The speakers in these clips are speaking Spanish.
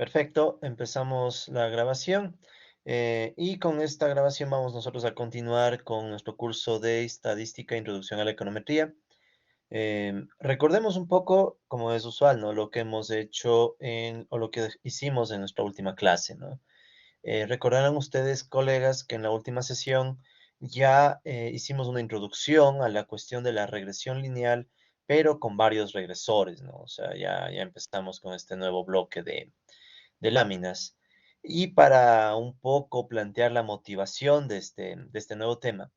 Perfecto, empezamos la grabación y con esta grabación vamos nosotros a continuar con nuestro curso de Estadística, Introducción a la Econometría. Recordemos un poco, como es usual, ¿no? Lo que hemos hecho o lo que hicimos en nuestra última clase, ¿no? Recordarán ustedes, colegas, que en la última sesión ya hicimos una introducción a la cuestión de la regresión lineal, pero con varios regresores, ¿no? O sea, ya empezamos con este nuevo bloque de láminas. Y para un poco plantear la motivación de este nuevo tema,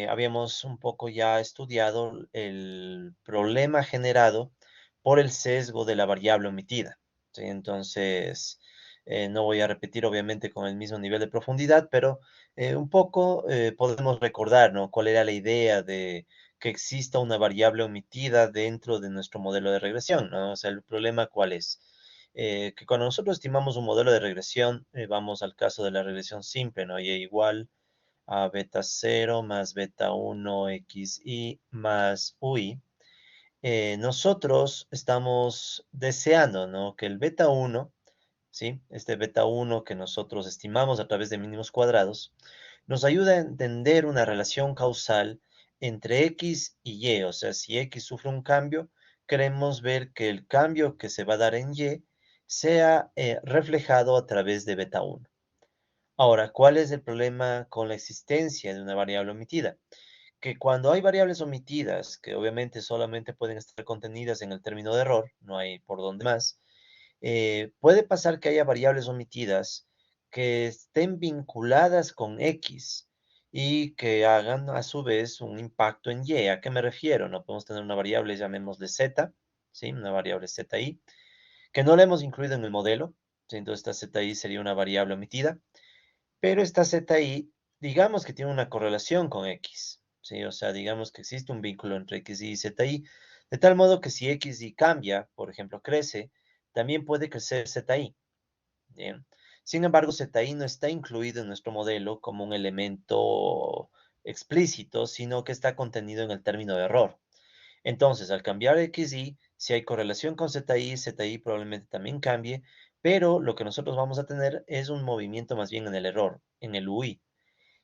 habíamos un poco ya estudiado el problema generado por el sesgo de la variable omitida. ¿Sí? Entonces, no voy a repetir obviamente con el mismo nivel de profundidad, pero un poco podemos recordar, ¿no? Cuál era la idea de que exista una variable omitida dentro de nuestro modelo de regresión, ¿no? O sea, el problema cuál es. Que cuando nosotros estimamos un modelo de regresión, vamos al caso de la regresión simple, ¿no? Y igual a beta cero más beta uno xi más ui, nosotros estamos deseando, ¿no? Que el beta uno, ¿sí? Este beta uno que nosotros estimamos a través de mínimos cuadrados, nos ayuda a entender una relación causal entre x y y. O sea, si x sufre un cambio, queremos ver que el cambio que se va a dar en y sea reflejado a través de beta uno. Ahora, ¿cuál es el problema con la existencia de una variable omitida? Que cuando hay variables omitidas, que obviamente solamente pueden estar contenidas en el término de error, no hay por dónde más, puede pasar que haya variables omitidas que estén vinculadas con X y que hagan a su vez un impacto en Y. ¿A qué me refiero? No podemos tener una variable, llamémosle Z, ¿sí? Una variable ZI, que no la hemos incluido en el modelo, ¿sí? Entonces esta ZI sería una variable omitida, pero esta ZI, digamos que tiene una correlación con X, ¿sí? O sea, digamos que existe un vínculo entre XY y ZI, de tal modo que si XY cambia, por ejemplo, crece, también puede crecer ZI, ¿bien? Sin embargo, ZI no está incluido en nuestro modelo como un elemento explícito, sino que está contenido en el término de error. Entonces, al cambiar XY, si hay correlación con ZI, ZI probablemente también cambie, pero lo que nosotros vamos a tener es un movimiento más bien en el error, en el UI.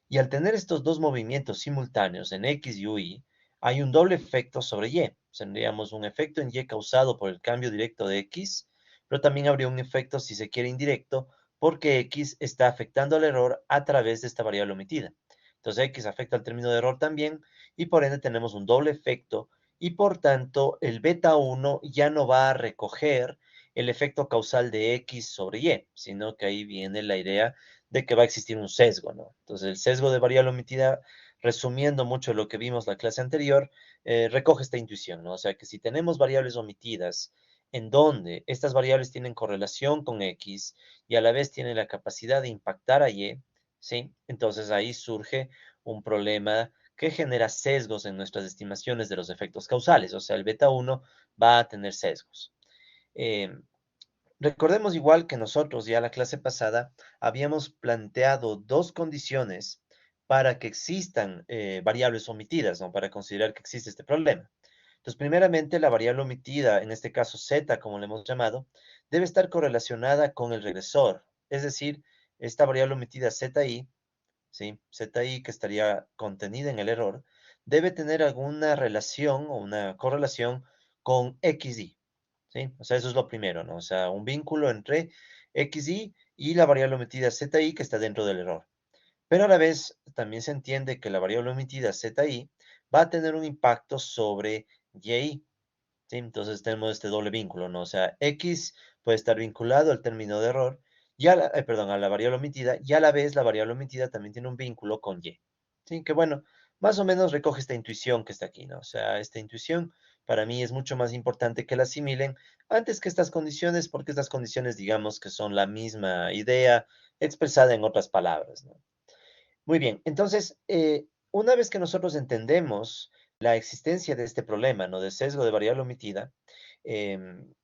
Y al tener estos dos movimientos simultáneos en X y Y, hay un doble efecto sobre Y. Tendríamos un efecto en Y causado por el cambio directo de X, pero también habría un efecto, si se quiere, indirecto, porque X está afectando al error a través de esta variable omitida. Entonces X afecta al término de error también, y por ende tenemos un doble efecto, y por tanto el beta 1 ya no va a recoger el efecto causal de X sobre Y, sino que ahí viene la idea de que va a existir un sesgo, ¿no? Entonces, el sesgo de variable omitida, resumiendo mucho lo que vimos la clase anterior, recoge esta intuición, ¿no? O sea, que si tenemos variables omitidas en donde estas variables tienen correlación con X y a la vez tienen la capacidad de impactar a Y, ¿sí? Entonces ahí surge un problema que genera sesgos en nuestras estimaciones de los efectos causales, o sea, el beta 1 va a tener sesgos. Eh, Recordemos igual que nosotros ya la clase pasada habíamos planteado dos condiciones para que existan variables omitidas, ¿no? Para considerar que existe este problema. Entonces, primeramente, la variable omitida, en este caso z, como le hemos llamado, debe estar correlacionada con el regresor. Es decir, esta variable omitida zi, ¿sí? Zi que estaría contenida en el error, debe tener alguna relación o una correlación con xy. ¿Sí? O sea, eso es lo primero, ¿no? O sea, un vínculo entre XY y la variable omitida ZI que está dentro del error. Pero a la vez también se entiende que la variable omitida ZI va a tener un impacto sobre YI, ¿sí? Entonces tenemos este doble vínculo, ¿no? O sea, X puede estar vinculado al término de error, perdón, a la variable omitida, y a la vez la variable omitida también tiene un vínculo con Y. ¿Sí? Que bueno, más o menos recoge esta intuición que está aquí, ¿no? O sea, esta intuición para mí es mucho más importante que la asimilen antes que estas condiciones, porque estas condiciones, digamos que son la misma idea expresada en otras palabras, ¿no? Muy bien, entonces, una vez que nosotros entendemos la existencia de este problema, ¿no? De sesgo de variable omitida, em,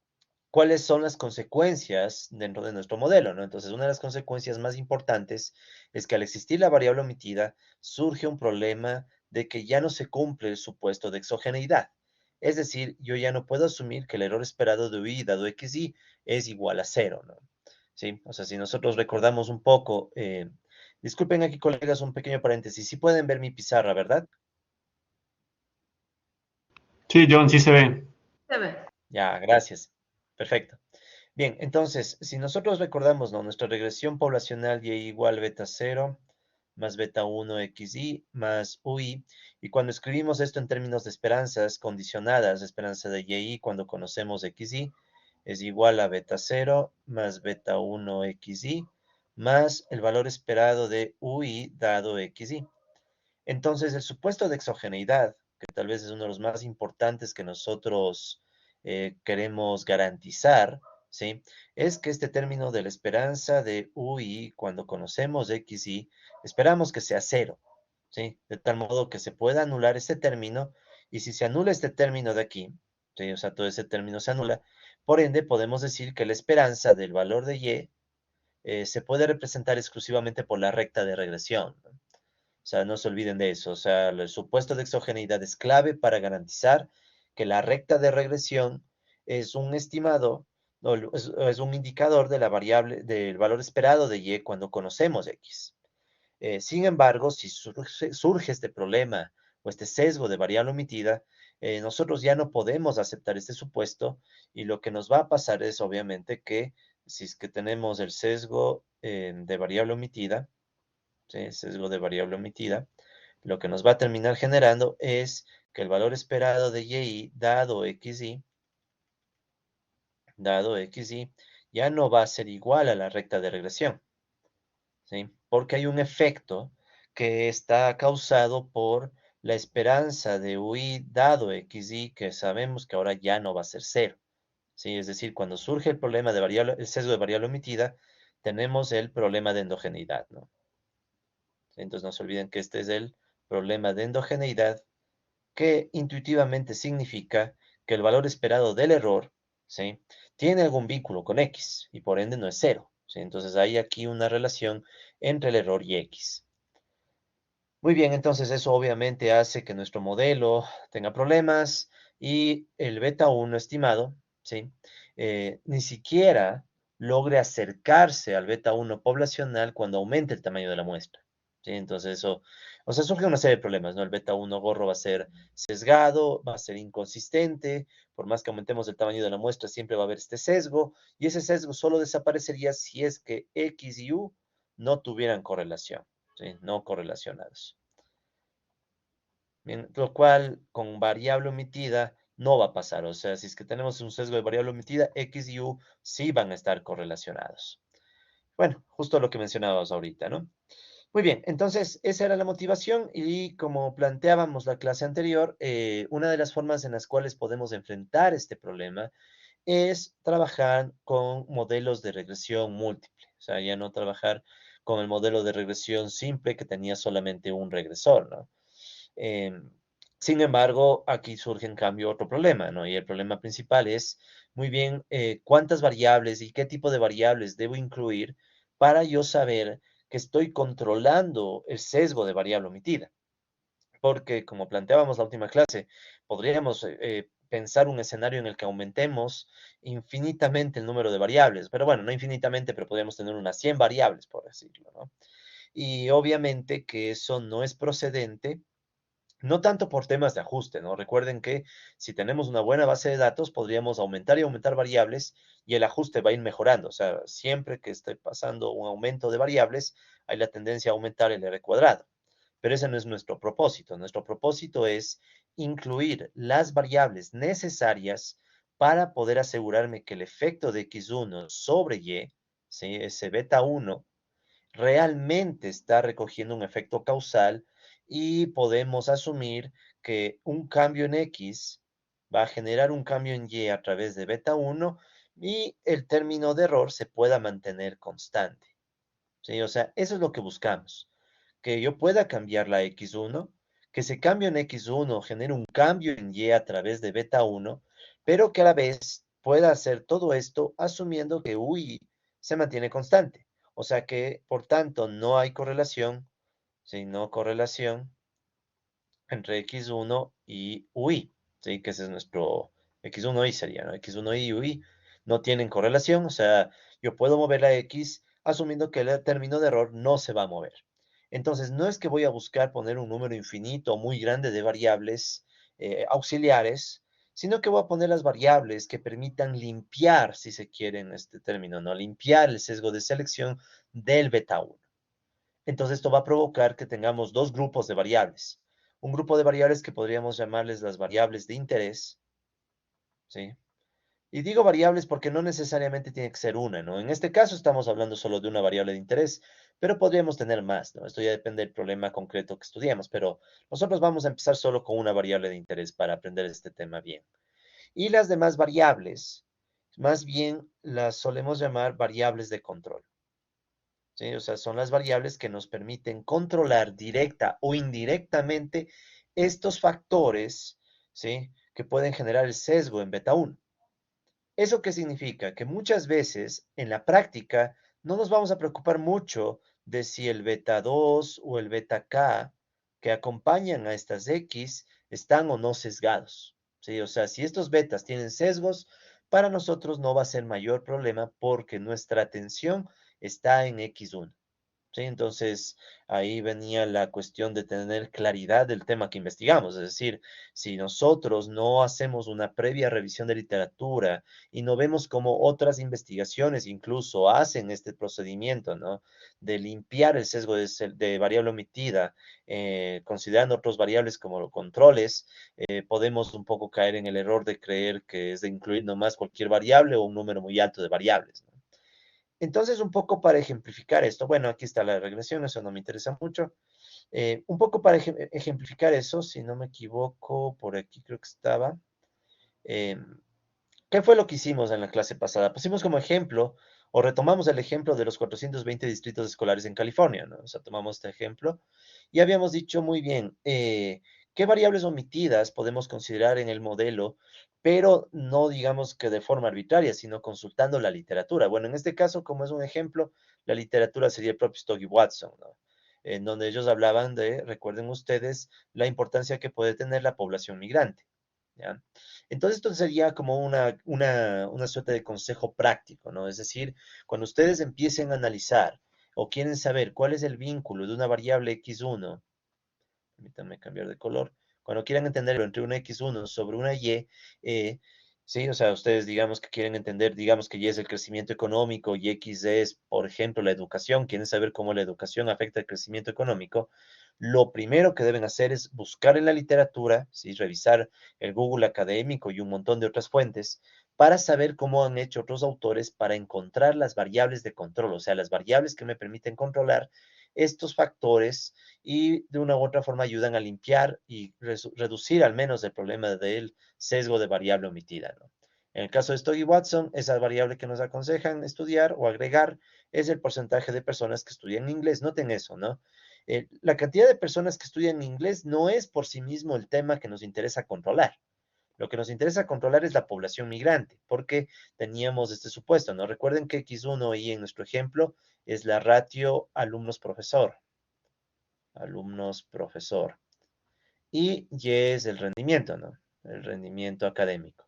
¿cuáles son las consecuencias dentro de nuestro modelo, ¿no? Entonces, una de las consecuencias más importantes es que al existir la variable omitida, surge un problema de que ya no se cumple el supuesto de exogeneidad. Es decir, yo ya no puedo asumir que el error esperado de y dado xy es igual a cero, ¿no? ¿sí? O sea, si nosotros recordamos un poco, disculpen aquí, colegas, un pequeño paréntesis. Sí pueden ver mi pizarra, ¿verdad? Sí, John, sí se ve. Se ve. Ya, gracias. Perfecto. Bien, entonces, si nosotros recordamos, ¿no? Nuestra regresión poblacional y igual beta cero más beta 1 xi más ui, y cuando escribimos esto en términos de esperanzas condicionadas, esperanza de y cuando conocemos xi, es igual a beta cero más beta 1 xi más el valor esperado de ui dado xi. Entonces, el supuesto de exogeneidad, que tal vez es uno de los más importantes que nosotros queremos garantizar, ¿sí? Es que este término de la esperanza de UI, cuando conocemos XY, esperamos que sea cero, ¿sí? De tal modo que se pueda anular este término, y si se anula este término de aquí, ¿sí? O sea, todo ese término se anula, por ende podemos decir que la esperanza del valor de Y se puede representar exclusivamente por la recta de regresión, ¿no? O sea, no se olviden de eso. O sea, el supuesto de exogeneidad es clave para garantizar que la recta de regresión es un estimado, no, es un indicador de la variable, del valor esperado de y cuando conocemos x. Sin embargo, si surge este problema o este sesgo de variable omitida, nosotros ya no podemos aceptar este supuesto, y lo que nos va a pasar es obviamente que si es que tenemos el sesgo de variable omitida, ¿sí? Sesgo de variable omitida, lo que nos va a terminar generando es que el valor esperado de y dado xy, ya no va a ser igual a la recta de regresión, ¿sí? Porque hay un efecto que está causado por la esperanza de ui dado xy, que sabemos que ahora ya no va a ser cero, ¿sí? Es decir, cuando surge el problema de variable, el sesgo de variable omitida, tenemos el problema de endogeneidad, ¿no? Entonces no se olviden que este es el problema de endogeneidad, que intuitivamente significa que el valor esperado del error, ¿sí? Tiene algún vínculo con x y por ende no es cero, ¿sí? Entonces hay aquí una relación entre el error y x. Muy bien, entonces eso obviamente hace que nuestro modelo tenga problemas, y el beta 1 estimado, ¿sí? Ni siquiera logre acercarse al beta 1 poblacional cuando aumente el tamaño de la muestra, ¿sí? Entonces eso, o sea, surge una serie de problemas, ¿no? El beta 1 gorro va a ser sesgado, va a ser inconsistente, por más que aumentemos el tamaño de la muestra, siempre va a haber este sesgo, y ese sesgo solo desaparecería si es que X y U no tuvieran correlación, ¿sí? No correlacionados. Bien, lo cual con variable omitida no va a pasar. O sea, si es que tenemos un sesgo de variable omitida, X y U sí van a estar correlacionados. Bueno, justo lo que mencionábamos ahorita, ¿no? Muy bien, entonces esa era la motivación, y como planteábamos la clase anterior, una de las formas en las cuales podemos enfrentar este problema es trabajar con modelos de regresión múltiple. O sea, ya no trabajar con el modelo de regresión simple que tenía solamente un regresor, ¿no? Sin embargo, aquí surge en cambio otro problema, ¿no? Y el problema principal es, muy bien, cuántas variables y qué tipo de variables debo incluir para yo saber que estoy controlando el sesgo de variable omitida. Porque, como planteábamos la última clase, podríamos pensar un escenario en el que aumentemos infinitamente el número de variables, pero bueno, no infinitamente, pero podríamos tener unas 100 variables, por decirlo, ¿no? Y obviamente que eso no es procedente, no tanto por temas de ajuste, ¿no? Recuerden que si tenemos una buena base de datos, podríamos aumentar y aumentar variables, y el ajuste va a ir mejorando. O sea, siempre que esté pasando un aumento de variables, hay la tendencia a aumentar el R cuadrado. Pero ese no es nuestro propósito. Nuestro propósito es incluir las variables necesarias para poder asegurarme que el efecto de X1 sobre Y, ¿sí? Ese beta 1, realmente está recogiendo un efecto causal, y podemos asumir que un cambio en X va a generar un cambio en Y a través de beta 1, y el término de error se pueda mantener constante, ¿sí? O sea, eso es lo que buscamos, que yo pueda cambiar la X1, que ese cambio en X1 genere un cambio en Y a través de beta 1, pero que a la vez pueda hacer todo esto asumiendo que UI se mantiene constante. O sea que, por tanto, no hay correlación, ¿sí? No correlación entre X1 y UI, ¿sí? Que ese es nuestro X1Y sería, ¿no? X1Y y UI no tienen correlación, o sea, yo puedo mover la X asumiendo que el término de error no se va a mover. Entonces, no es que voy a buscar poner un número infinito o muy grande de variables auxiliares, sino que voy a poner las variables que permitan limpiar, si se quiere en este término, ¿no? Limpiar el sesgo de selección del beta 1. Entonces, esto va a provocar que tengamos dos grupos de variables. Un grupo de variables que podríamos llamarles las variables de interés, ¿sí? Y digo variables porque no necesariamente tiene que ser una, ¿no? En este caso estamos hablando solo de una variable de interés, pero podríamos tener más, ¿no? Esto ya depende del problema concreto que estudiemos, pero nosotros vamos a empezar solo con una variable de interés para aprender este tema bien. Y las demás variables, más bien las solemos llamar variables de control, ¿sí? O sea, son las variables que nos permiten controlar directa o indirectamente estos factores, ¿sí? Que pueden generar el sesgo en beta 1. ¿Eso qué significa? Que muchas veces en la práctica no nos vamos a preocupar mucho de si el beta 2 o el beta K que acompañan a estas X están o no sesgados, ¿sí? O sea, si estos betas tienen sesgos, para nosotros no va a ser mayor problema porque nuestra atención está en X1. Sí, entonces ahí venía la cuestión de tener claridad del tema que investigamos, es decir, si nosotros no hacemos una previa revisión de literatura y no vemos cómo otras investigaciones incluso hacen este procedimiento, ¿no? De limpiar el sesgo de variable omitida, considerando otras variables como controles, podemos un poco caer en el error de creer que es de incluir nomás cualquier variable o un número muy alto de variables, ¿no? Entonces, un poco para ejemplificar esto, bueno, aquí está la regresión, eso no me interesa mucho. Un poco para ejemplificar eso, si no me equivoco, por aquí creo que estaba. eh, ¿Qué fue lo que hicimos en la clase pasada? Pusimos como ejemplo, o retomamos el ejemplo de los 420 distritos escolares en California, ¿no? O sea, tomamos este ejemplo y habíamos dicho muy bien, qué variables omitidas podemos considerar en el modelo, pero no digamos que de forma arbitraria, sino consultando la literatura. Bueno, en este caso, como es un ejemplo, la literatura sería el propio Stoggy Watson, ¿no? En donde ellos hablaban de, recuerden ustedes, la importancia que puede tener la población migrante, ¿ya? Entonces, esto sería como una suerte de consejo práctico, ¿no? Es decir, cuando ustedes empiecen a analizar o quieren saber cuál es el vínculo de una variable x1, permítanme cambiar de color, cuando quieran entenderlo entre una x1 sobre una y, sí, o sea, ustedes digamos que quieren entender, digamos que y es el crecimiento económico y x es, por ejemplo, la educación, quieren saber cómo la educación afecta el crecimiento económico, lo primero que deben hacer es buscar en la literatura, ¿sí? Revisar el Google académico y un montón de otras fuentes para saber cómo han hecho otros autores para encontrar las variables de control, o sea, las variables que me permiten controlar estos factores y de una u otra forma ayudan a limpiar y reducir al menos el problema del sesgo de variable omitida, ¿no? En el caso de Stogg y Watson, esa variable que nos aconsejan estudiar o agregar es el porcentaje de personas que estudian inglés. Noten eso, ¿no? La cantidad de personas que estudian inglés no es por sí mismo el tema que nos interesa controlar. Lo que nos interesa controlar es la población migrante, porque teníamos este supuesto, ¿no? Recuerden que X1 y en nuestro ejemplo es la ratio alumnos-profesor, alumnos-profesor. Y es el rendimiento, ¿no? El rendimiento académico.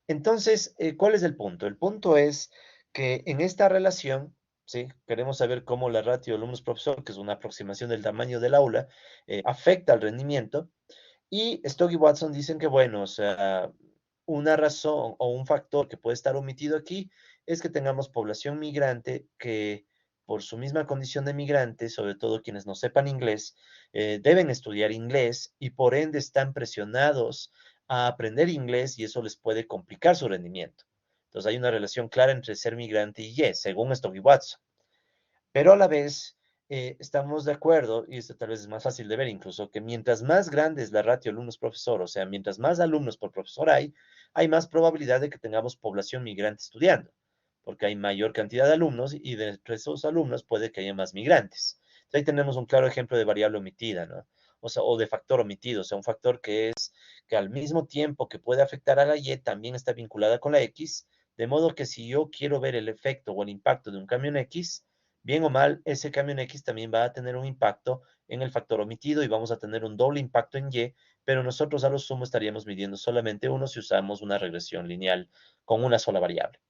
Entonces, ¿cuál es el punto? El punto es que en esta relación, ¿sí? Queremos saber cómo la ratio alumnos-profesor, que es una aproximación del tamaño del aula, afecta al rendimiento. Y Stogg y Watson dicen que, bueno, o sea, una razón o un factor que puede estar omitido aquí es que tengamos población migrante que por su misma condición de migrante, sobre todo quienes no sepan inglés, deben estudiar inglés y por ende están presionados a aprender inglés y eso les puede complicar su rendimiento. Entonces hay una relación clara entre ser migrante y yes, según Stogg y Watson. Pero a la vez estamos de acuerdo, y esto tal vez es más fácil de ver incluso, que mientras más grande es la ratio alumnos-profesor, o sea, mientras más alumnos por profesor hay más probabilidad de que tengamos población migrante estudiando, porque hay mayor cantidad de alumnos y de entre esos alumnos puede que haya más migrantes. Entonces ahí tenemos un claro ejemplo de variable omitida, ¿no? O sea, o de factor omitido, o sea, un factor que es que al mismo tiempo que puede afectar a la Y, también está vinculada con la X, de modo que si yo quiero ver el efecto o el impacto de un cambio en X, bien o mal, ese cambio en X también va a tener un impacto en el factor omitido y vamos a tener un doble impacto en Y, pero nosotros a lo sumo estaríamos midiendo solamente uno si usamos una regresión lineal con una sola variable.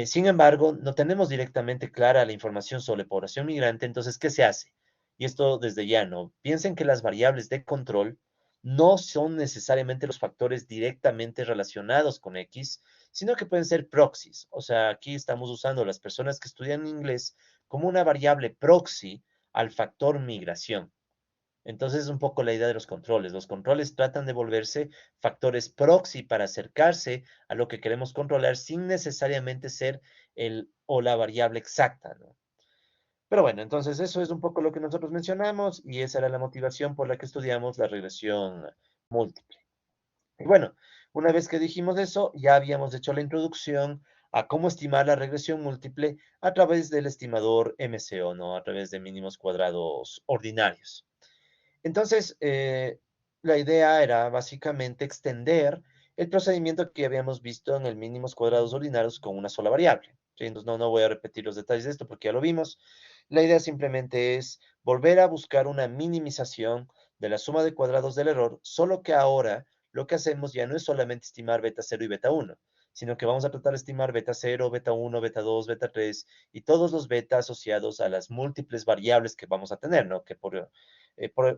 Sin embargo, no tenemos directamente clara la información sobre población migrante, entonces, ¿qué se hace? Y esto desde ya, ¿no? Piensen que las variables de control no son necesariamente los factores directamente relacionados con X, sino que pueden ser proxies. O sea, aquí estamos usando las personas que estudian inglés como una variable proxy al factor migración. Entonces es un poco la idea de los controles. Los controles tratan de volverse factores proxy para acercarse a lo que queremos controlar sin necesariamente ser el o la variable exacta, ¿no? Pero bueno, entonces eso es un poco lo que nosotros mencionamos y esa era la motivación por la que estudiamos la regresión múltiple. Y bueno, una vez que dijimos eso, ya habíamos hecho la introducción a cómo estimar la regresión múltiple a través del estimador MCO, ¿no? A través de mínimos cuadrados ordinarios. Entonces, la idea era básicamente extender el procedimiento que habíamos visto en el mínimos cuadrados ordinarios con una sola variable. ¿Sí? Entonces, no voy a repetir los detalles de esto porque ya lo vimos. La idea simplemente es volver a buscar una minimización de la suma de cuadrados del error, solo que ahora lo que hacemos ya no es solamente estimar beta 0 y beta 1, sino que vamos a tratar de estimar beta 0, beta 1, beta 2, beta 3 y todos los beta asociados a las múltiples variables que vamos a tener, ¿no? Que por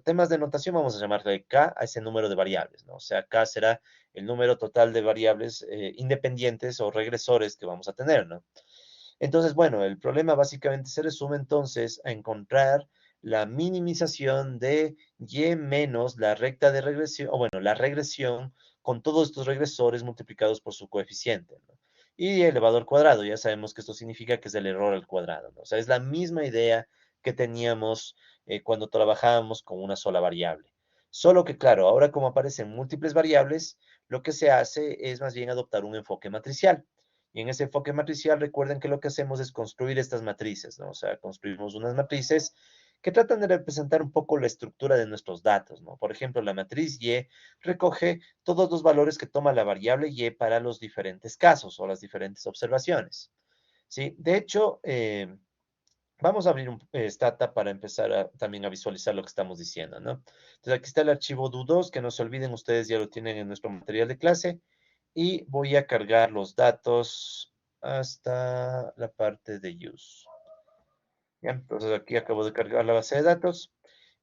temas de notación vamos a llamarle K a ese número de variables, ¿no? O sea, K será el número total de variables independientes o regresores que vamos a tener, ¿no? Entonces, bueno, el problema básicamente se resume entonces a encontrar la minimización de Y menos la recta de regresión, o bueno, la regresión con todos estos regresores multiplicados por su coeficiente, ¿no? Y elevado al cuadrado, ya sabemos que esto significa que es el error al cuadrado, ¿no? O sea, es la misma idea que teníamos cuando trabajábamos con una sola variable. Solo que, claro, ahora como aparecen múltiples variables, lo que se hace es más bien adoptar un enfoque matricial. Y en ese enfoque matricial, recuerden que lo que hacemos es construir estas matrices, ¿no? O sea, construimos unas matrices que tratan de representar un poco la estructura de nuestros datos, ¿no? Por ejemplo, la matriz Y recoge todos los valores que toma la variable Y para los diferentes casos o las diferentes observaciones, ¿sí? De hecho, vamos a abrir un Stata para empezar también a visualizar lo que estamos diciendo, ¿no? Entonces aquí está el archivo do2, que no se olviden, ustedes ya lo tienen en nuestro material de clase, y voy a cargar los datos hasta la parte de use. ¿Ya? Entonces aquí acabo de cargar la base de datos,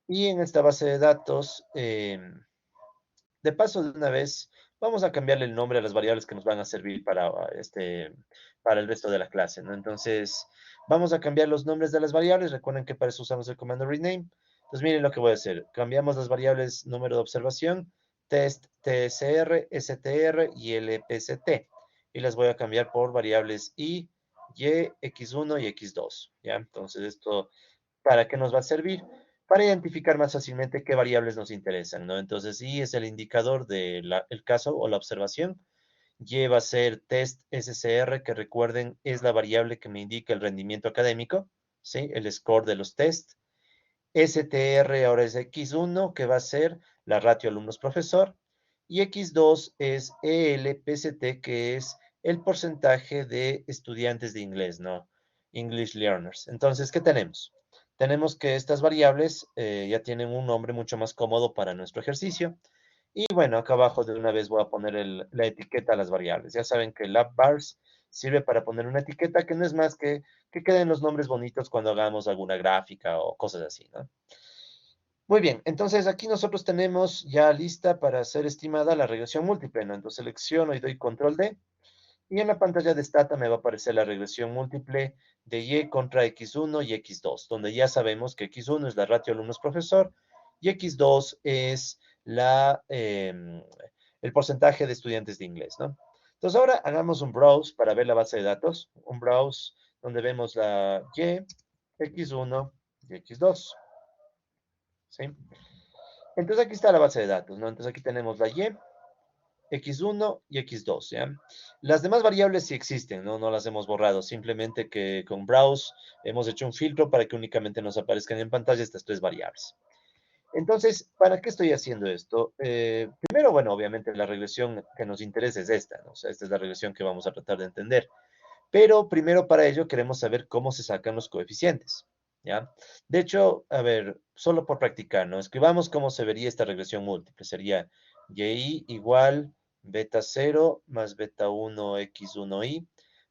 y en esta base de datos, de paso, de una vez, vamos a cambiarle el nombre a las variables que nos van a servir para el resto de la clase, ¿no? Entonces, vamos a cambiar los nombres de las variables. Recuerden que para eso usamos el comando rename. Entonces, miren lo que voy a hacer. Cambiamos las variables número de observación, test, tsr, str y lpst. Y las voy a cambiar por variables y, x1 y x2, ¿ya? Entonces, esto, ¿para qué nos va a servir? Para identificar más fácilmente qué variables nos interesan, ¿no? Entonces, I es el indicador del caso o la observación. Y va a ser test SCR, que recuerden es la variable que me indica el rendimiento académico, ¿sí? El score de los test. STR ahora es X1, que va a ser la ratio alumnos-profesor. Y X2 es ELPCT, que es el porcentaje de estudiantes de inglés, ¿no? English learners. Entonces, ¿qué tenemos? Tenemos que estas variables ya tienen un nombre mucho más cómodo para nuestro ejercicio. Y bueno, acá abajo de una vez voy a poner la etiqueta a las variables. Ya saben que el bars sirve para poner una etiqueta que no es más que queden los nombres bonitos cuando hagamos alguna gráfica o cosas así, ¿no? Muy bien, entonces aquí nosotros tenemos ya lista para ser estimada la regresión múltiple, ¿no? Entonces selecciono y doy control D, y en la pantalla de Stata me va a aparecer la regresión múltiple de Y contra X1 y X2, donde ya sabemos que X1 es la ratio alumnos-profesor y X2 es el porcentaje de estudiantes de inglés, ¿no? Entonces ahora hagamos un browse para ver la base de datos, un browse donde vemos la Y, X1 y X2, ¿sí? Entonces aquí está la base de datos, ¿no? Entonces aquí tenemos la Y, X1 y X2, ¿ya? Las demás variables sí existen, ¿no? No las hemos borrado, simplemente que con Browse hemos hecho un filtro para que únicamente nos aparezcan en pantalla estas tres variables. Entonces, ¿para qué estoy haciendo esto? Primero, bueno, obviamente la regresión que nos interesa es esta, ¿no? O sea, esta es la regresión que vamos a tratar de entender. Pero primero para ello queremos saber cómo se sacan los coeficientes, ¿ya? De hecho, a ver, solo por practicar, ¿no? Escribamos cómo se vería esta regresión múltiple. Sería y igual beta 0 más beta 1 x1y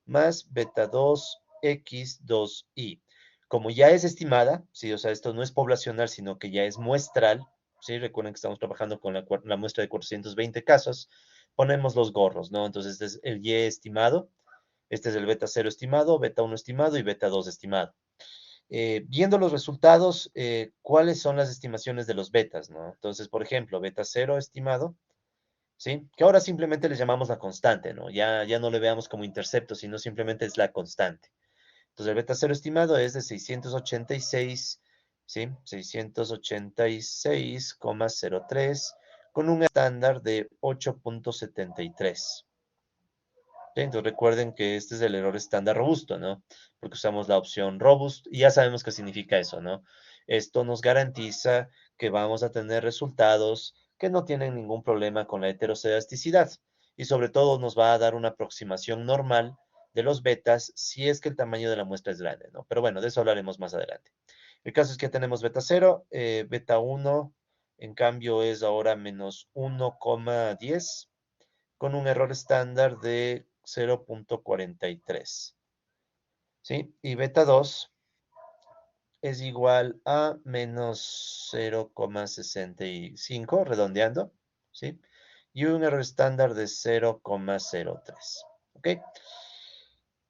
más beta 2 x2y. Como ya es estimada, ¿sí? O sea, esto no es poblacional, sino que ya es muestral, ¿sí? Recuerden que estamos trabajando con la muestra de 420 casos. Ponemos los gorros, ¿no? Entonces, este es el y estimado. Este es el beta 0 estimado, beta 1 estimado y beta 2 estimado. Viendo los resultados, ¿cuáles son las estimaciones de los betas, ¿no? Entonces, por ejemplo, beta 0 estimado, ¿sí? Que ahora simplemente le llamamos la constante, ¿no? Ya no le veamos como intercepto, sino simplemente es la constante. Entonces, el beta 0 estimado es de 686, ¿sí? 686,03 con un estándar de 8.73. ¿Sí? Entonces recuerden que este es el error estándar robusto, ¿no? Porque usamos la opción robust y ya sabemos qué significa eso, ¿no? Esto nos garantiza que vamos a tener resultados que no tienen ningún problema con la heteroscedasticidad y sobre todo nos va a dar una aproximación normal de los betas si es que el tamaño de la muestra es grande, ¿no? Pero bueno, de eso hablaremos más adelante. El caso es que tenemos beta 0, beta 1, en cambio es ahora menos 1,10 con un error estándar de 0.43, ¿sí? Y beta 2 es igual a menos 0,65, redondeando, ¿sí? Y un error estándar de 0,03, ¿ok?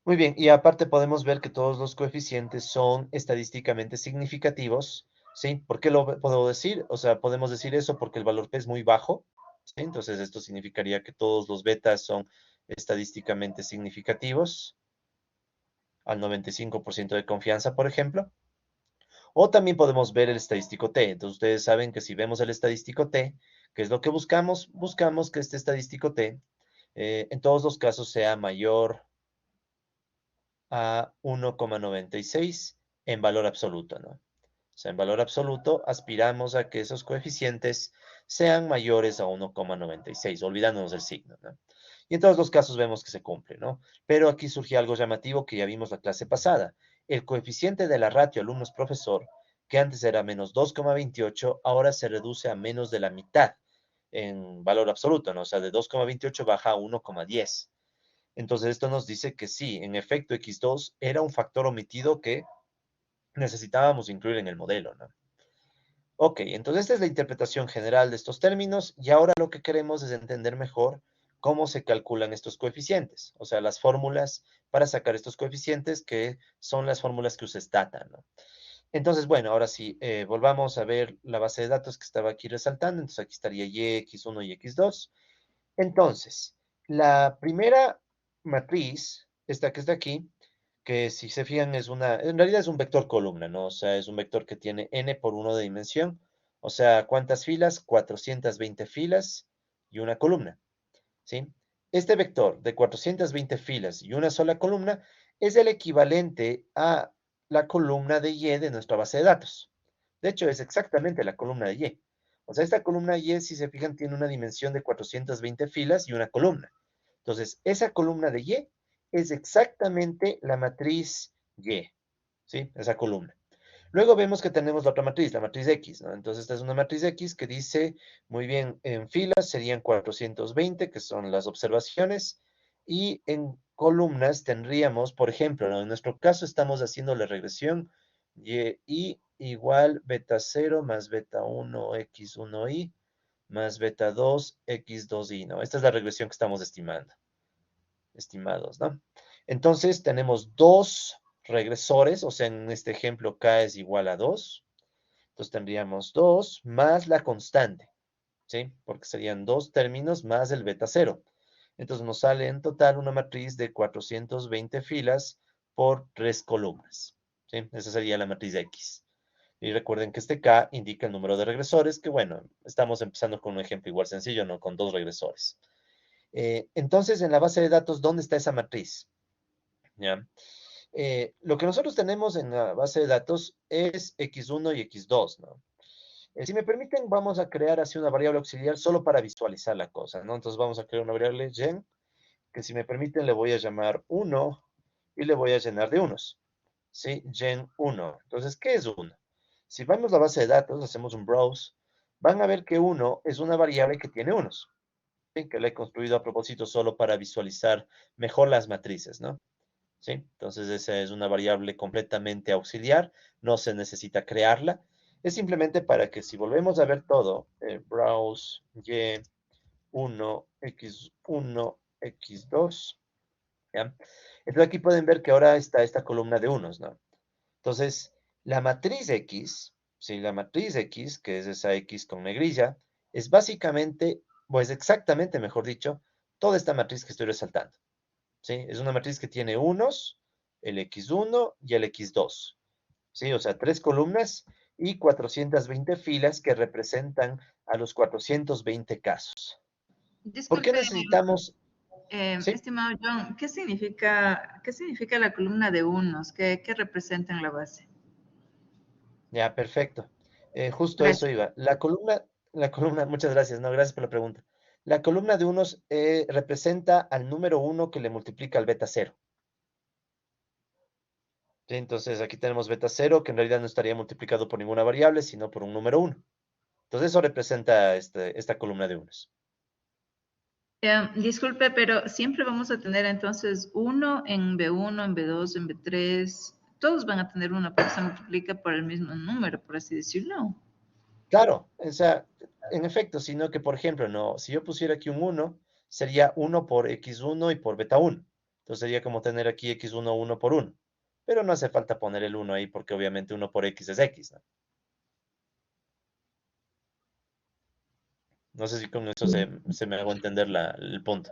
Muy bien, y aparte podemos ver que todos los coeficientes son estadísticamente significativos, ¿sí? ¿Por qué lo puedo decir? O sea, podemos decir eso porque el valor P es muy bajo, ¿sí? Entonces esto significaría que todos los betas son estadísticamente significativos, al 95% de confianza, por ejemplo. O también podemos ver el estadístico T. Entonces ustedes saben que si vemos el estadístico T, ¿qué es lo que buscamos? Buscamos que este estadístico T en todos los casos sea mayor a 1,96 en valor absoluto, ¿no? O sea, en valor absoluto aspiramos a que esos coeficientes sean mayores a 1,96, olvidándonos del signo, ¿no? Y en todos los casos vemos que se cumple, ¿no? Pero aquí surge algo llamativo que ya vimos la clase pasada. El coeficiente de la ratio alumnos-profesor, que antes era menos 2,28, ahora se reduce a menos de la mitad en valor absoluto, ¿no? O sea, de 2,28 baja a 1,10. Entonces esto nos dice que sí, en efecto, X2 era un factor omitido que necesitábamos incluir en el modelo, ¿no? Ok, entonces esta es la interpretación general de estos términos y ahora lo que queremos es entender mejor cómo se calculan estos coeficientes, o sea, las fórmulas para sacar estos coeficientes que son las fórmulas que usa Stata, ¿no? Entonces, bueno, ahora sí, volvamos a ver la base de datos que estaba aquí resaltando. Entonces aquí estaría y, x1 y x2. Entonces, la primera matriz, esta que está aquí, que si se fijan es en realidad es un vector columna, ¿no? O sea, es un vector que tiene n por 1 de dimensión. O sea, ¿cuántas filas? 420 filas y una columna, ¿sí? Este vector de 420 filas y una sola columna es el equivalente a la columna de y de nuestra base de datos. De hecho, es exactamente la columna de y. O sea, esta columna y, si se fijan, tiene una dimensión de 420 filas y una columna. Entonces, esa columna de y es exactamente la matriz y, ¿sí? Esa columna. Luego vemos que tenemos la otra matriz, la matriz X, ¿no? Entonces, esta es una matriz X que dice, muy bien, en filas serían 420, que son las observaciones, y en columnas tendríamos, por ejemplo, ¿no? En nuestro caso estamos haciendo la regresión y igual beta 0 más beta 1 x1y más beta 2 x2y, ¿no? Esta es la regresión que estamos estimados, ¿no? Entonces tenemos dos regresores, o sea, en este ejemplo k es igual a 2. Entonces tendríamos 2 más la constante, ¿sí? Porque serían dos términos más el beta 0. Entonces nos sale en total una matriz de 420 filas por 3 columnas, ¿sí? Esa sería la matriz X. Y recuerden que este K indica el número de regresores, que bueno, estamos empezando con un ejemplo igual sencillo, ¿no? Con dos regresores. Entonces, en la base de datos, ¿dónde está esa matriz? ¿Ya? Lo que nosotros tenemos en la base de datos es x1 y x2, ¿no? Si me permiten, vamos a crear así una variable auxiliar solo para visualizar la cosa, ¿no? Entonces vamos a crear una variable gen, que si me permiten le voy a llamar 1 y le voy a llenar de unos, ¿sí? Gen 1. Entonces, ¿qué es uno? Si vamos a la base de datos, hacemos un browse, van a ver que uno es una variable que tiene unos, ¿sí? Que la he construido a propósito solo para visualizar mejor las matrices, ¿no? ¿Sí? Entonces esa es una variable completamente auxiliar, no se necesita crearla, es simplemente para que si volvemos a ver todo, browse y1, x1, x2, ¿ya? Entonces aquí pueden ver que ahora está esta columna de unos, ¿no? Entonces, la matriz X, ¿sí? La matriz X, que es esa X con negrilla, es básicamente, pues exactamente, mejor dicho, toda esta matriz que estoy resaltando. ¿Sí? Es una matriz que tiene unos, el X1 y el X2, ¿sí? O sea, tres columnas y 420 filas que representan a los 420 casos. ¿Por qué Disculpe, necesitamos? ¿Sí? estimado John, qué significa la columna de unos? ¿Qué representa en la base? Ya, perfecto. Justo eso Gracias. iba. La columna, muchas gracias, no, gracias por la pregunta. La columna de unos representa al número uno que le multiplica al beta cero. ¿Sí? Entonces aquí tenemos beta cero, que en realidad no estaría multiplicado por ninguna variable, sino por un número uno. Entonces eso representa esta columna de unos. Disculpe, pero siempre vamos a tener entonces uno en B1, en B2, en B3. Todos van a tener uno porque se multiplica por el mismo número, por así decirlo. Claro, o sea, en efecto, sino que, por ejemplo, no, si yo pusiera aquí un uno, sería uno por x1 y por beta uno. Entonces sería como tener aquí x1, uno por uno. Pero no hace falta poner el uno ahí porque obviamente uno por x es x, ¿no? No sé si con eso se me hago entender el punto.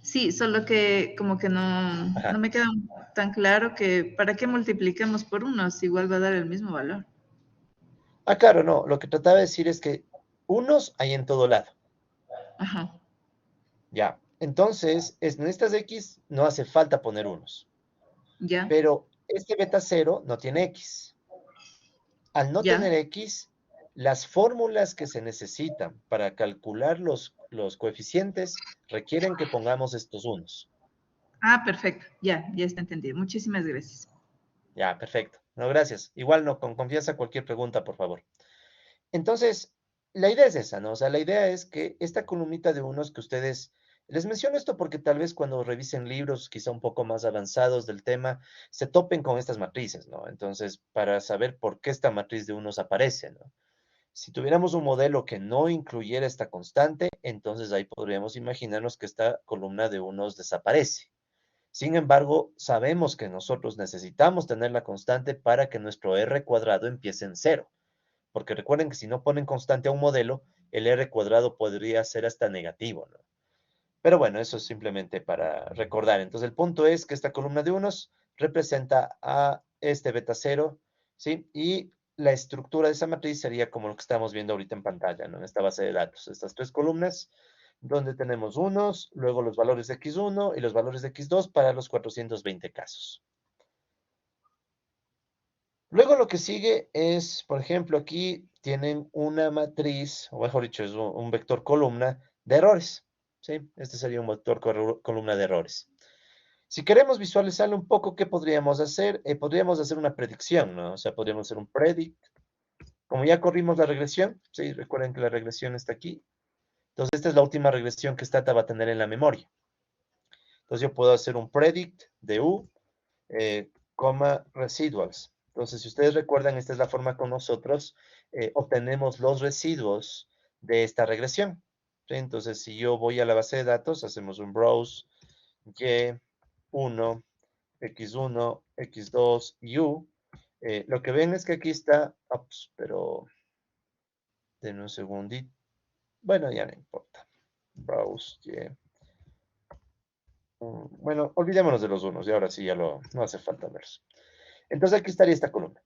Sí, solo que como que no Ajá. me queda tan claro que para qué multiplicamos por uno si igual va a dar el mismo valor. Ah, claro, no, lo que trataba de decir es que unos hay en todo lado, Ajá, ya. Entonces, en estas x no hace falta poner unos, ya, pero este beta cero no tiene x. Al no ya. tener X, las fórmulas que se necesitan para calcular los coeficientes requieren que pongamos estos unos. Ah, perfecto, ya está entendido. Muchísimas gracias. Ya, perfecto. No, gracias. Igual no, con confianza cualquier pregunta, por favor. Entonces, la idea es esa, ¿no? O sea, la idea es que esta columnita de unos que ustedes, les menciono esto porque tal vez cuando revisen libros quizá un poco más avanzados del tema, se topen con estas matrices, ¿no? Entonces, para saber por qué esta matriz de unos aparece, ¿no? Si tuviéramos un modelo que no incluyera esta constante, entonces ahí podríamos imaginarnos que esta columna de unos desaparece. Sin embargo, sabemos que nosotros necesitamos tener la constante para que nuestro r cuadrado empiece en cero. Porque recuerden que si no ponen constante a un modelo, el r cuadrado podría ser hasta negativo, ¿no? Pero bueno, eso es simplemente para recordar. Entonces, el punto es que esta columna de unos representa a este beta cero, ¿sí? Y la estructura de esa matriz sería como lo que estamos viendo ahorita en pantalla, ¿no? En esta base de datos. Estas tres columnas, donde tenemos unos, luego los valores de x1 y los valores de x2 para los 420 casos. Luego lo que sigue es, por ejemplo, aquí tienen una matriz, o mejor dicho, es un vector columna de errores, ¿sí? Este sería un vector columna de errores. Si queremos visualizarlo un poco, ¿qué podríamos hacer? Podríamos hacer una predicción, ¿no? O sea, podríamos hacer un predict. Como ya corrimos la regresión, ¿sí? Recuerden que la regresión está aquí. Entonces, esta es la última regresión que Stata va a tener en la memoria. Entonces, yo puedo hacer un predict de U, residuals. Entonces, si ustedes recuerdan, esta es la forma con nosotros obtenemos los residuos de esta regresión. ¿Sí? Entonces, si yo voy a la base de datos, hacemos un browse y1, x1, x2 y u. Lo que ven es que aquí está, ups, pero denme un segundito. Bueno, ya no importa. Browse bueno, olvidémonos de los unos y ahora sí ya no hace falta verlos. Entonces aquí estaría esta columna.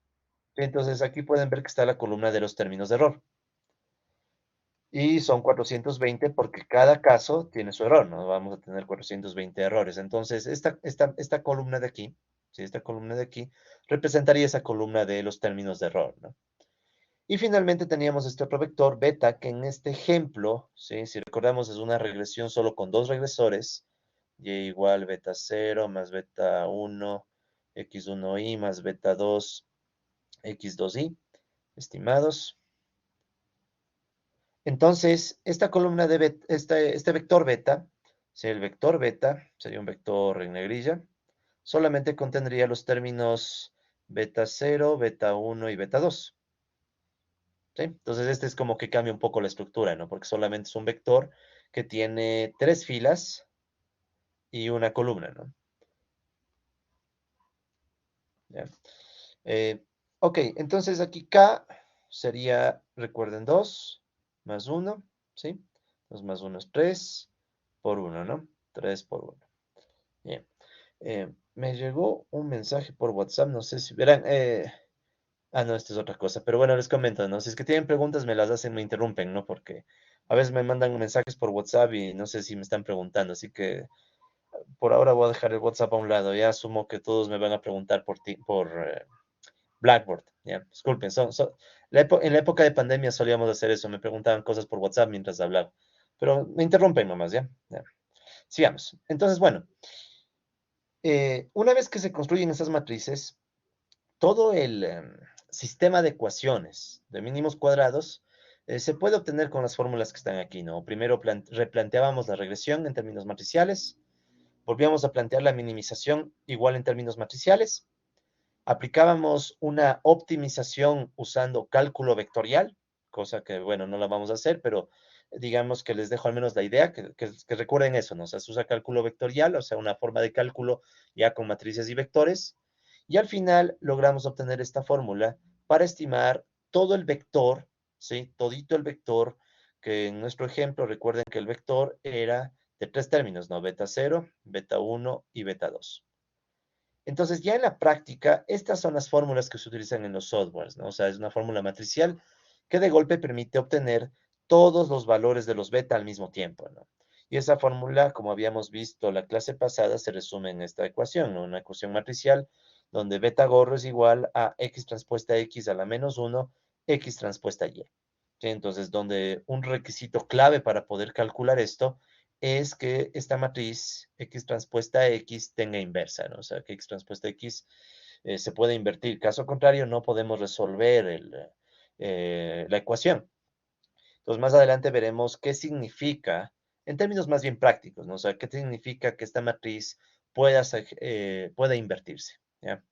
Entonces aquí pueden ver que está la columna de los términos de error. Y son 420 porque cada caso tiene su error, ¿no? Vamos a tener 420 errores. Entonces esta columna de aquí, ¿sí? Esta columna de aquí, representaría esa columna de los términos de error, ¿no? Y finalmente teníamos este otro vector beta, que en este ejemplo, ¿sí? Si recordamos, es una regresión solo con dos regresores, Y igual beta 0 más beta 1, x1y más beta 2, x2y, estimados. Entonces, esta columna de este vector beta, si el vector beta sería un vector en negrilla, solamente contendría los términos beta 0, beta 1 y beta 2. ¿Sí? Entonces, este es como que cambia un poco la estructura, ¿no? Porque solamente es un vector que tiene 3 filas y una columna, ¿no? ¿Ya? Eh, ok, entonces aquí K sería, recuerden, 2 más 1, ¿sí? 2 más 1 es 3 por 1, ¿no? 3 por 1. Bien. Me llegó un mensaje por WhatsApp, no sé si verán. No, esta es otra cosa. Pero bueno, les comento, ¿no? Si es que tienen preguntas, me las hacen, me interrumpen, ¿no? Porque a veces me mandan mensajes por WhatsApp y no sé si me están preguntando. Así que por ahora voy a dejar el WhatsApp a un lado. Ya asumo que todos me van a preguntar por Blackboard. Ya, disculpen. En la época de pandemia solíamos hacer eso. Me preguntaban cosas por WhatsApp mientras hablaba. Pero me interrumpen nomás, ¿ya? Ya. Sigamos. Entonces, bueno, una vez que se construyen esas matrices, todo el sistema de ecuaciones de mínimos cuadrados se puede obtener con las fórmulas que están aquí, ¿no? Primero replanteábamos la regresión en términos matriciales, volvíamos a plantear la minimización igual en términos matriciales, aplicábamos una optimización usando cálculo vectorial, cosa que, bueno, no la vamos a hacer, pero digamos que les dejo al menos la idea, que recuerden eso, ¿no? O sea, se usa cálculo vectorial, o sea, una forma de cálculo ya con matrices y vectores, y al final logramos obtener esta fórmula para estimar todo el vector, ¿sí? Todito el vector, que en nuestro ejemplo, recuerden que el vector era de 3 términos, ¿no? Beta 0, beta 1 y beta 2. Entonces, ya en la práctica, estas son las fórmulas que se utilizan en los softwares, ¿no? O sea, es una fórmula matricial que de golpe permite obtener todos los valores de los beta al mismo tiempo, ¿no? Y esa fórmula, como habíamos visto la clase pasada, se resume en esta ecuación, ¿no? Una ecuación matricial donde beta gorro es igual a x transpuesta x a la menos 1, x transpuesta y. ¿Sí? Entonces, donde un requisito clave para poder calcular esto es que esta matriz x transpuesta x tenga inversa, ¿no? O sea, que x transpuesta x se puede invertir. Caso contrario, no podemos resolver la ecuación. Entonces, más adelante veremos qué significa, en términos más bien prácticos, ¿no? O sea, qué significa que esta matriz pueda invertirse, ¿ya?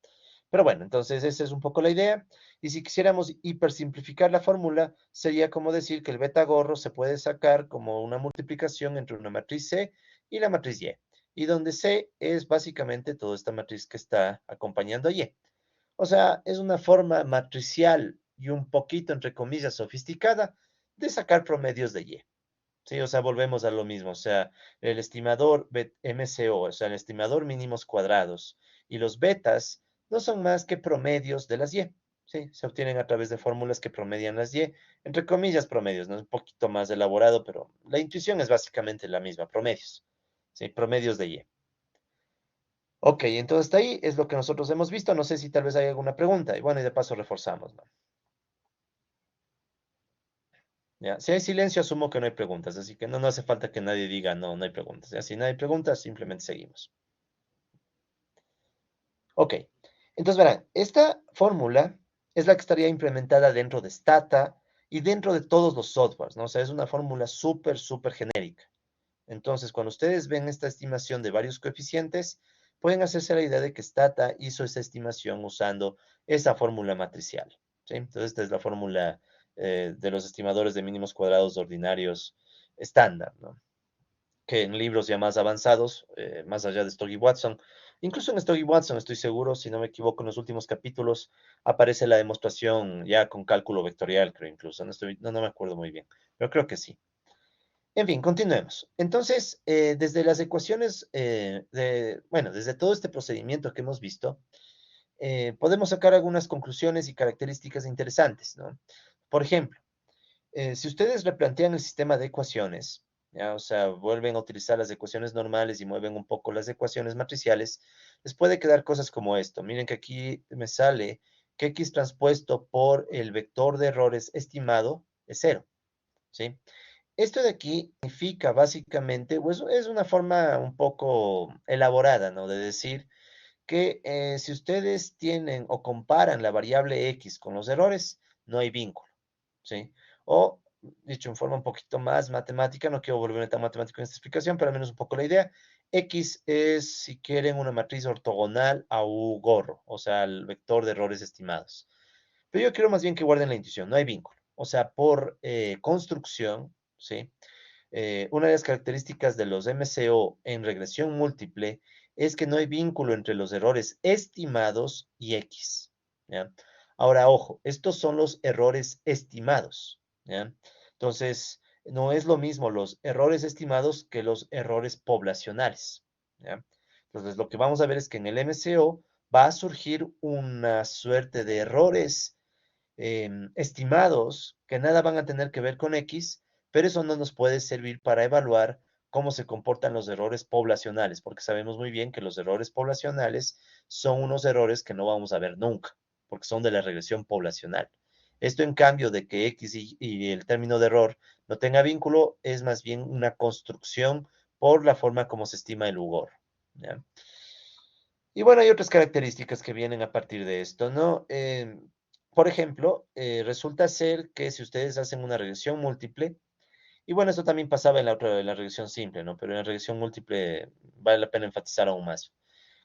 Pero bueno, entonces esa es un poco la idea. Y si quisiéramos hipersimplificar la fórmula, sería como decir que el beta gorro se puede sacar como una multiplicación entre una matriz C y la matriz Y. Y donde C es básicamente toda esta matriz que está acompañando a Y. O sea, es una forma matricial y un poquito, entre comillas, sofisticada de sacar promedios de Y. Sí, o sea, volvemos a lo mismo. O sea, el estimador MCO, o sea, el estimador mínimos cuadrados y los betas no son más que promedios de las Y. Sí, se obtienen a través de fórmulas que promedian las Y, entre comillas promedios, ¿no? Es un poquito más elaborado, pero la intuición es básicamente la misma, promedios. Sí, promedios de Y. Ok, entonces hasta ahí es lo que nosotros hemos visto. No sé si tal vez hay alguna pregunta. Y bueno, y de paso reforzamos, ¿no? Ya, si hay silencio, asumo que no hay preguntas, así que no hace falta que nadie diga no, no hay preguntas. Ya, si no hay preguntas, simplemente seguimos. Ok, entonces verán, esta fórmula es la que estaría implementada dentro de Stata y dentro de todos los softwares, ¿no? O sea, es una fórmula súper, súper genérica. Entonces, cuando ustedes ven esta estimación de varios coeficientes, pueden hacerse la idea de que Stata hizo esa estimación usando esa fórmula matricial, ¿sí? Entonces, esta es la fórmula de los estimadores de mínimos cuadrados ordinarios estándar, ¿no? Que en libros ya más avanzados, más allá de Story Watson, incluso en Story Watson estoy seguro, si no me equivoco, en los últimos capítulos aparece la demostración ya con cálculo vectorial, creo incluso, no me acuerdo muy bien, pero creo que sí. En fin, continuemos. Entonces, desde las ecuaciones, bueno, desde todo este procedimiento que hemos visto, podemos sacar algunas conclusiones y características interesantes, ¿no? Por ejemplo, si ustedes replantean el sistema de ecuaciones, ¿ya? O sea, vuelven a utilizar las ecuaciones normales y mueven un poco las ecuaciones matriciales, les puede quedar cosas como esto. Miren que aquí me sale que x transpuesto por el vector de errores estimado es 0, ¿sí? Esto de aquí significa básicamente, pues es una forma un poco elaborada, ¿no? De decir que si ustedes tienen o comparan la variable x con los errores, no hay vínculo, ¿sí? O, dicho en forma un poquito más matemática, no quiero volverme tan matemático en esta explicación, pero al menos un poco la idea, x es, si quieren, una matriz ortogonal a u gorro, o sea, el vector de errores estimados. Pero yo quiero más bien que guarden la intuición, no hay vínculo. O sea, por construcción, ¿sí? Una de las características de los MCO en regresión múltiple es que no hay vínculo entre los errores estimados y X, ¿ya? Ahora, ojo, estos son los errores estimados, ¿ya? Entonces, no es lo mismo los errores estimados que los errores poblacionales, ¿ya? Entonces, lo que vamos a ver es que en el MCO va a surgir una suerte de errores estimados que nada van a tener que ver con X, pero eso no nos puede servir para evaluar cómo se comportan los errores poblacionales, porque sabemos muy bien que los errores poblacionales son unos errores que no vamos a ver nunca, porque son de la regresión poblacional. Esto en cambio de que X y el término de error no tenga vínculo, es más bien una construcción por la forma como se estima el UGOR, ¿ya? Y bueno, hay otras características que vienen a partir de esto, ¿no? Por ejemplo, resulta ser que si ustedes hacen una regresión múltiple, y bueno, esto también pasaba en la otra, en la regresión simple, ¿no? Pero en la regresión múltiple vale la pena enfatizar aún más.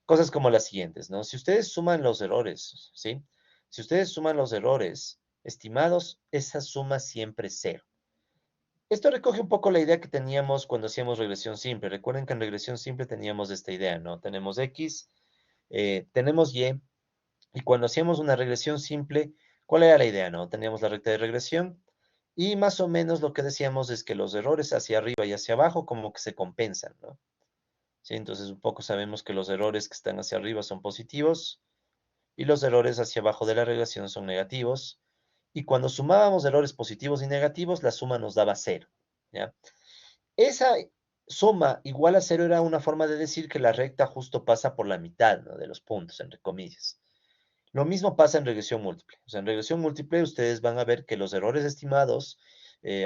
Cosas como las siguientes, ¿no? Si ustedes suman los errores, ¿sí? Si ustedes suman los errores estimados, esa suma siempre es cero. Esto recoge un poco la idea que teníamos cuando hacíamos regresión simple. Recuerden que en regresión simple teníamos esta idea, ¿no? Tenemos X, tenemos Y, y cuando hacíamos una regresión simple, ¿cuál era la idea, no? Teníamos la recta de regresión y más o menos lo que decíamos es que los errores hacia arriba y hacia abajo como que se compensan, ¿no? Sí, entonces un poco sabemos que los errores que están hacia arriba son positivos y los errores hacia abajo de la regresión son negativos. Y cuando sumábamos errores positivos y negativos, la suma nos daba cero, ¿ya? Esa suma igual a cero era una forma de decir que la recta justo pasa por la mitad, ¿no? De los puntos, entre comillas. Lo mismo pasa en regresión múltiple. O sea, en regresión múltiple ustedes van a ver que los errores estimados,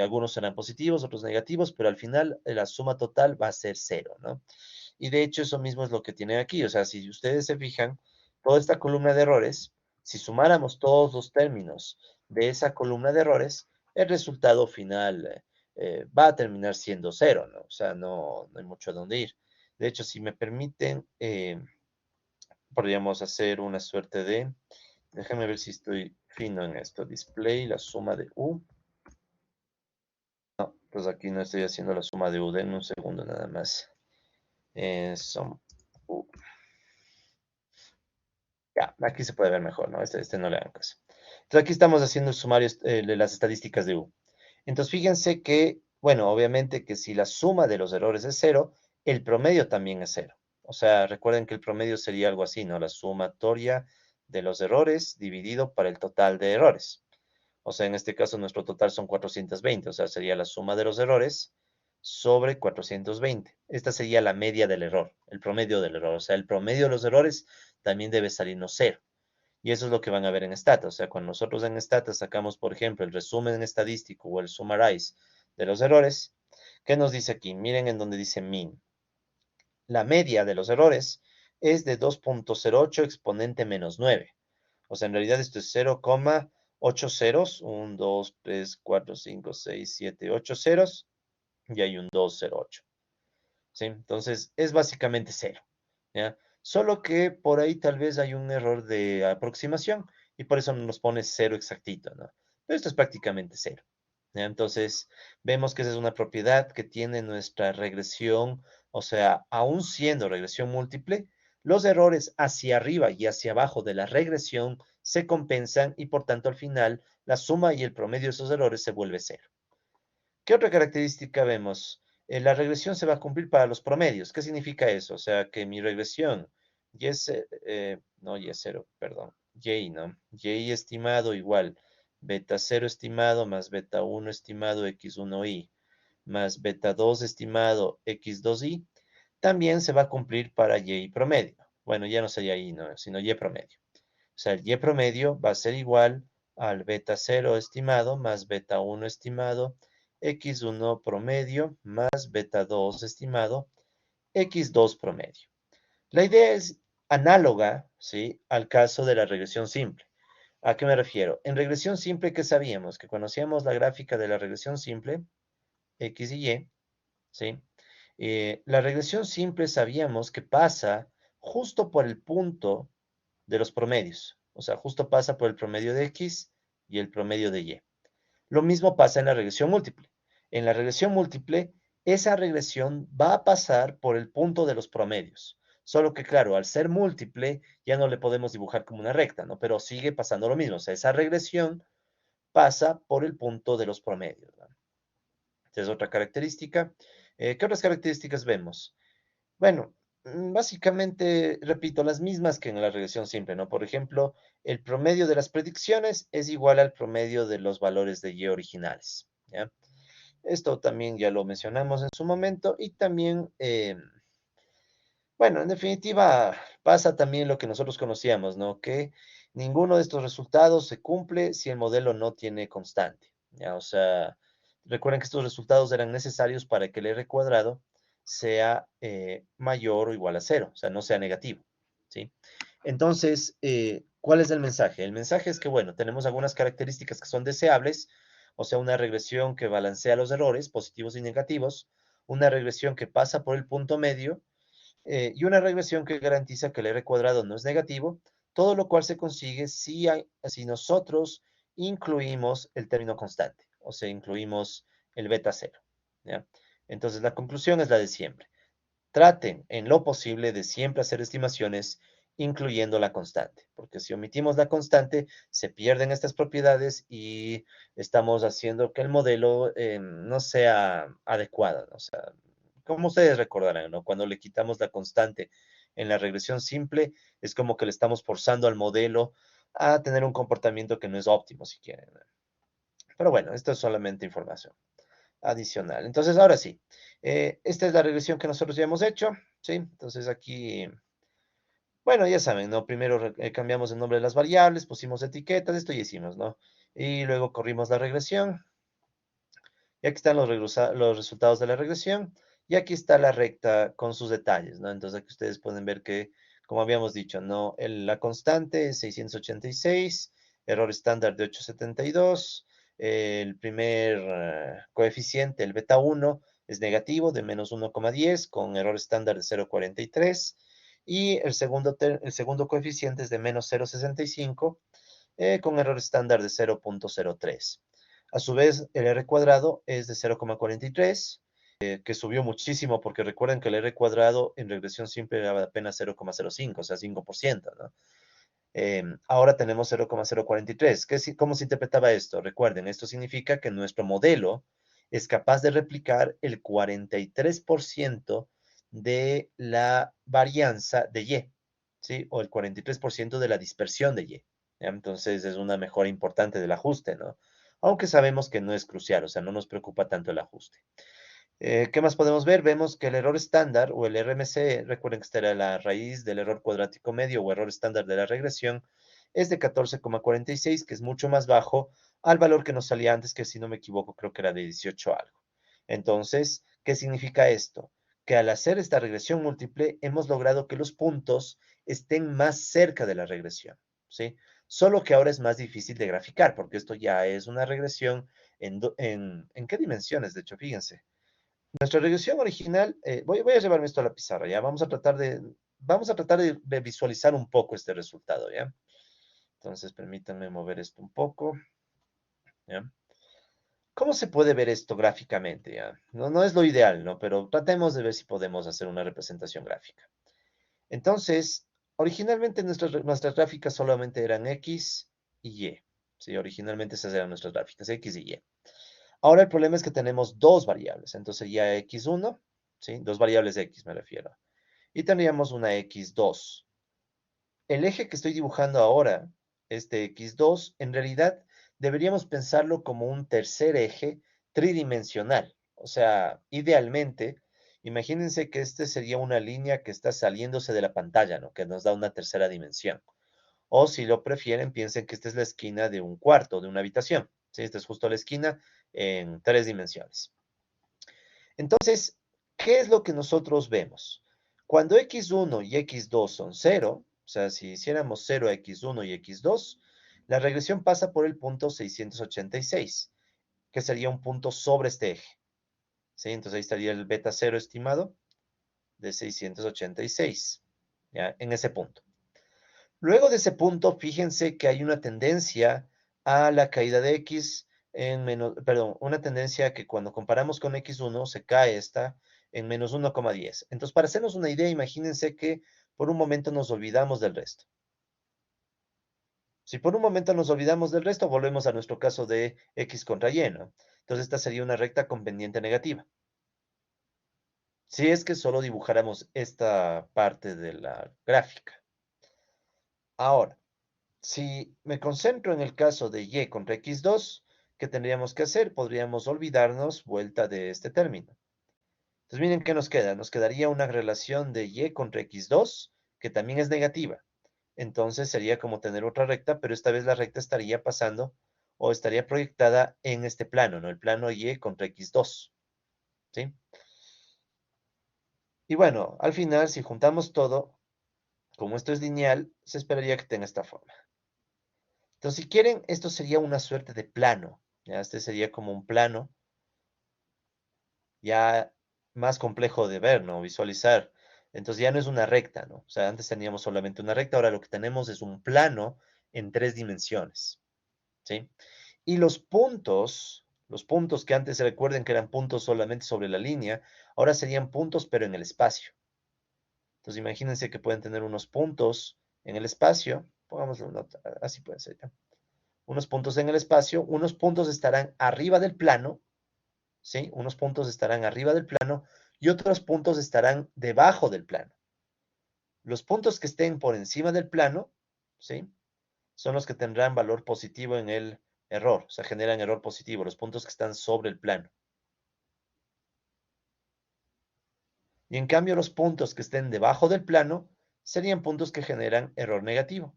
algunos serán positivos, otros negativos, pero al final la suma total va a ser cero, ¿no? Y de hecho eso mismo es lo que tiene aquí. O sea, si ustedes se fijan, toda esta columna de errores, si sumáramos todos los términos de esa columna de errores, el resultado final va a terminar siendo cero, ¿no? O sea, no hay mucho a dónde ir. De hecho, si me permiten, podríamos hacer una suerte de, déjame ver si estoy fino en esto, display, la suma de U. No, pues aquí no estoy haciendo la suma de U, denme un segundo nada más. Son U. Ya, aquí se puede ver mejor, ¿no? Este no le hagan caso. Entonces aquí estamos haciendo el sumario de las estadísticas de U. Entonces fíjense que, bueno, obviamente que si la suma de los errores es cero, el promedio también es cero. O sea, recuerden que el promedio sería algo así, ¿no? La sumatoria de los errores dividido para el total de errores. O sea, en este caso nuestro total son 420, o sea, sería la suma de los errores sobre 420. Esta sería la media del error, el promedio del error. O sea, el promedio de los errores también debe salirnos cero. Y eso es lo que van a ver en Stata. O sea, cuando nosotros en Stata sacamos, por ejemplo, el resumen estadístico o el summarize de los errores, ¿qué nos dice aquí? Miren en donde dice min. La media de los errores es de 2.08 exponente menos 9. O sea, en realidad esto es 0,8 ceros. 1, 2, 3, 4, 5, 6, 7, 8 ceros. Y hay un 208. ¿Sí? Entonces, es básicamente cero. ¿Ya? Solo que por ahí tal vez hay un error de aproximación y por eso nos pone cero exactito, ¿no? Pero esto es prácticamente cero. ¿Ya? Entonces, vemos que esa es una propiedad que tiene nuestra regresión, o sea, aún siendo regresión múltiple, los errores hacia arriba y hacia abajo de la regresión se compensan y por tanto al final la suma y el promedio de esos errores se vuelve cero. ¿Qué otra característica vemos? La regresión se va a cumplir para los promedios. ¿Qué significa eso? O sea, que mi regresión, y es, no, y es cero, perdón, y, ¿no? Y estimado igual, beta 0 estimado más beta 1 estimado x1y más beta 2 estimado x2y, también se va a cumplir para y promedio. Bueno, ya no sería y, ¿no? Sino y promedio. O sea, el y promedio va a ser igual al beta 0 estimado más beta 1 estimado x1 promedio más beta 2 estimado, x2 promedio. La idea es análoga, ¿sí?, al caso de la regresión simple. ¿A qué me refiero? En regresión simple, ¿qué sabíamos? Que conocíamos la gráfica de la regresión simple, x y y, ¿sí? La regresión simple sabíamos que pasa justo por el punto de los promedios. O sea, justo pasa por el promedio de x y el promedio de y. Lo mismo pasa en la regresión múltiple. En la regresión múltiple, esa regresión va a pasar por el punto de los promedios. Solo que, claro, al ser múltiple, ya no le podemos dibujar como una recta, ¿no? Pero sigue pasando lo mismo. O sea, esa regresión pasa por el punto de los promedios, ¿no? Esta es otra característica. ¿Qué otras características vemos? Bueno, básicamente, repito, las mismas que en la regresión simple, ¿no? Por ejemplo, el promedio de las predicciones es igual al promedio de los valores de y originales, ¿ya? Esto también ya lo mencionamos en su momento y también, bueno, en definitiva, pasa también lo que nosotros conocíamos, ¿no? Que ninguno de estos resultados se cumple si el modelo no tiene constante, ¿ya? O sea, recuerden que estos resultados eran necesarios para que el R cuadrado sea mayor o igual a cero, o sea, no sea negativo, ¿sí? Entonces, ¿cuál es el mensaje? El mensaje es que, bueno, tenemos algunas características que son deseables, o sea, una regresión que balancea los errores positivos y negativos, una regresión que pasa por el punto medio, y una regresión que garantiza que el R cuadrado no es negativo, todo lo cual se consigue si nosotros incluimos el término constante, o sea, incluimos el beta cero, ¿ya? Entonces, la conclusión es la de siempre. Traten en lo posible de siempre hacer estimaciones incluyendo la constante, porque si omitimos la constante, se pierden estas propiedades y estamos haciendo que el modelo no sea adecuado, ¿no? O sea, como ustedes recordarán, ¿no? Cuando le quitamos la constante en la regresión simple, es como que le estamos forzando al modelo a tener un comportamiento que no es óptimo, si quieren, ¿no? Pero bueno, esto es solamente información adicional. Entonces, ahora sí, esta es la regresión que nosotros ya hemos hecho, ¿sí? Entonces aquí, bueno, ya saben, ¿no? Primero cambiamos el nombre de las variables, pusimos etiquetas, esto ya hicimos, ¿no? Y luego corrimos la regresión. Y aquí están los resultados de la regresión. Y aquí está la recta con sus detalles, ¿no? Entonces aquí ustedes pueden ver que, como habíamos dicho, ¿no? La constante es 686, error estándar de 872, el primer coeficiente, el beta 1, es negativo de menos 1,10 con error estándar de 0,43. Y el segundo coeficiente es de menos 0,65 con error estándar de 0,03. A su vez, el R cuadrado es de 0,43, que subió muchísimo porque recuerden que el R cuadrado en regresión simple era apenas 0,05, o sea, 5%, ¿no? Ahora tenemos 0,043. ¿Cómo se interpretaba esto? Recuerden, esto significa que nuestro modelo es capaz de replicar el 43% de la varianza de Y, ¿sí? O el 43% de la dispersión de Y. ¿Ya? Entonces es una mejora importante del ajuste, ¿no? Aunque sabemos que no es crucial, o sea, no nos preocupa tanto el ajuste. ¿Qué más podemos ver? Vemos que el error estándar o el RMC, recuerden que esta era la raíz del error cuadrático medio o error estándar de la regresión, es de 14,46, que es mucho más bajo al valor que nos salía antes, que si no me equivoco creo que era de 18 algo. Entonces, ¿qué significa esto? Que al hacer esta regresión múltiple hemos logrado que los puntos estén más cerca de la regresión, ¿sí? Solo que ahora es más difícil de graficar, porque esto ya es una regresión ¿en qué dimensiones? De hecho, fíjense. Nuestra regresión original, voy a llevarme esto a la pizarra, ¿ya? Vamos a tratar de visualizar un poco este resultado, ¿ya? Entonces, permítanme mover esto un poco, ¿ya? ¿Cómo se puede ver esto gráficamente, ya? No es lo ideal, ¿no? Pero tratemos de ver si podemos hacer una representación gráfica. Entonces, originalmente nuestras gráficas solamente eran X y Y, ¿sí? Originalmente esas eran nuestras gráficas, X y Y. Ahora el problema es que tenemos dos variables, entonces ya x1, ¿sí? Dos variables x me refiero. Y tendríamos una x2. El eje que estoy dibujando ahora, este x2, en realidad deberíamos pensarlo como un tercer eje tridimensional. O sea, idealmente, imagínense que este sería una línea que está saliéndose de la pantalla, ¿no? Que nos da una tercera dimensión. O si lo prefieren, piensen que esta es la esquina de un cuarto, de una habitación. ¿Sí? Esta es justo la esquina, en 3 dimensiones. Entonces, ¿qué es lo que nosotros vemos? Cuando x1 y x2 son 0, o sea, si hiciéramos 0 a x1 y x2, la regresión pasa por el punto 686, que sería un punto sobre este eje. ¿Sí? Entonces ahí estaría el beta 0 estimado de 686, ¿ya? En ese punto. Luego de ese punto, fíjense que hay una tendencia a la caída de x en menos, perdón, una tendencia que cuando comparamos con x1 se cae esta en menos 1,10. Entonces, para hacernos una idea, imagínense que por un momento nos olvidamos del resto. Si por un momento nos olvidamos del resto, volvemos a nuestro caso de x contra y, ¿no? Entonces, esta sería una recta con pendiente negativa. Si es que solo dibujáramos esta parte de la gráfica. Ahora, si me concentro en el caso de y contra x2, ¿qué tendríamos que hacer? Podríamos olvidarnos vuelta de este término. Entonces miren qué nos queda. Nos quedaría una relación de y contra x2, que también es negativa. Entonces sería como tener otra recta, pero esta vez la recta estaría pasando o estaría proyectada en este plano, ¿no? El plano y contra x2, ¿sí? Y bueno, al final, si juntamos todo, como esto es lineal, se esperaría que tenga esta forma. Entonces, si quieren, esto sería una suerte de plano. ¿Ya? Este sería como un plano ya más complejo de ver, ¿no? Visualizar. Entonces ya no es una recta, ¿no? O sea, antes teníamos solamente una recta, ahora lo que tenemos es un plano en 3 dimensiones, ¿sí? Y los puntos que antes se recuerden que eran puntos solamente sobre la línea, ahora serían puntos pero en el espacio. Entonces imagínense que pueden tener unos puntos en el espacio, pongamos una nota, así puede ser, ¿ya? Unos puntos en el espacio, unos puntos estarán arriba del plano, ¿sí? Unos puntos estarán arriba del plano y otros puntos estarán debajo del plano. Los puntos que estén por encima del plano, ¿sí? Son los que tendrán valor positivo en el error, o sea, generan error positivo, los puntos que están sobre el plano. Y en cambio, los puntos que estén debajo del plano serían puntos que generan error negativo.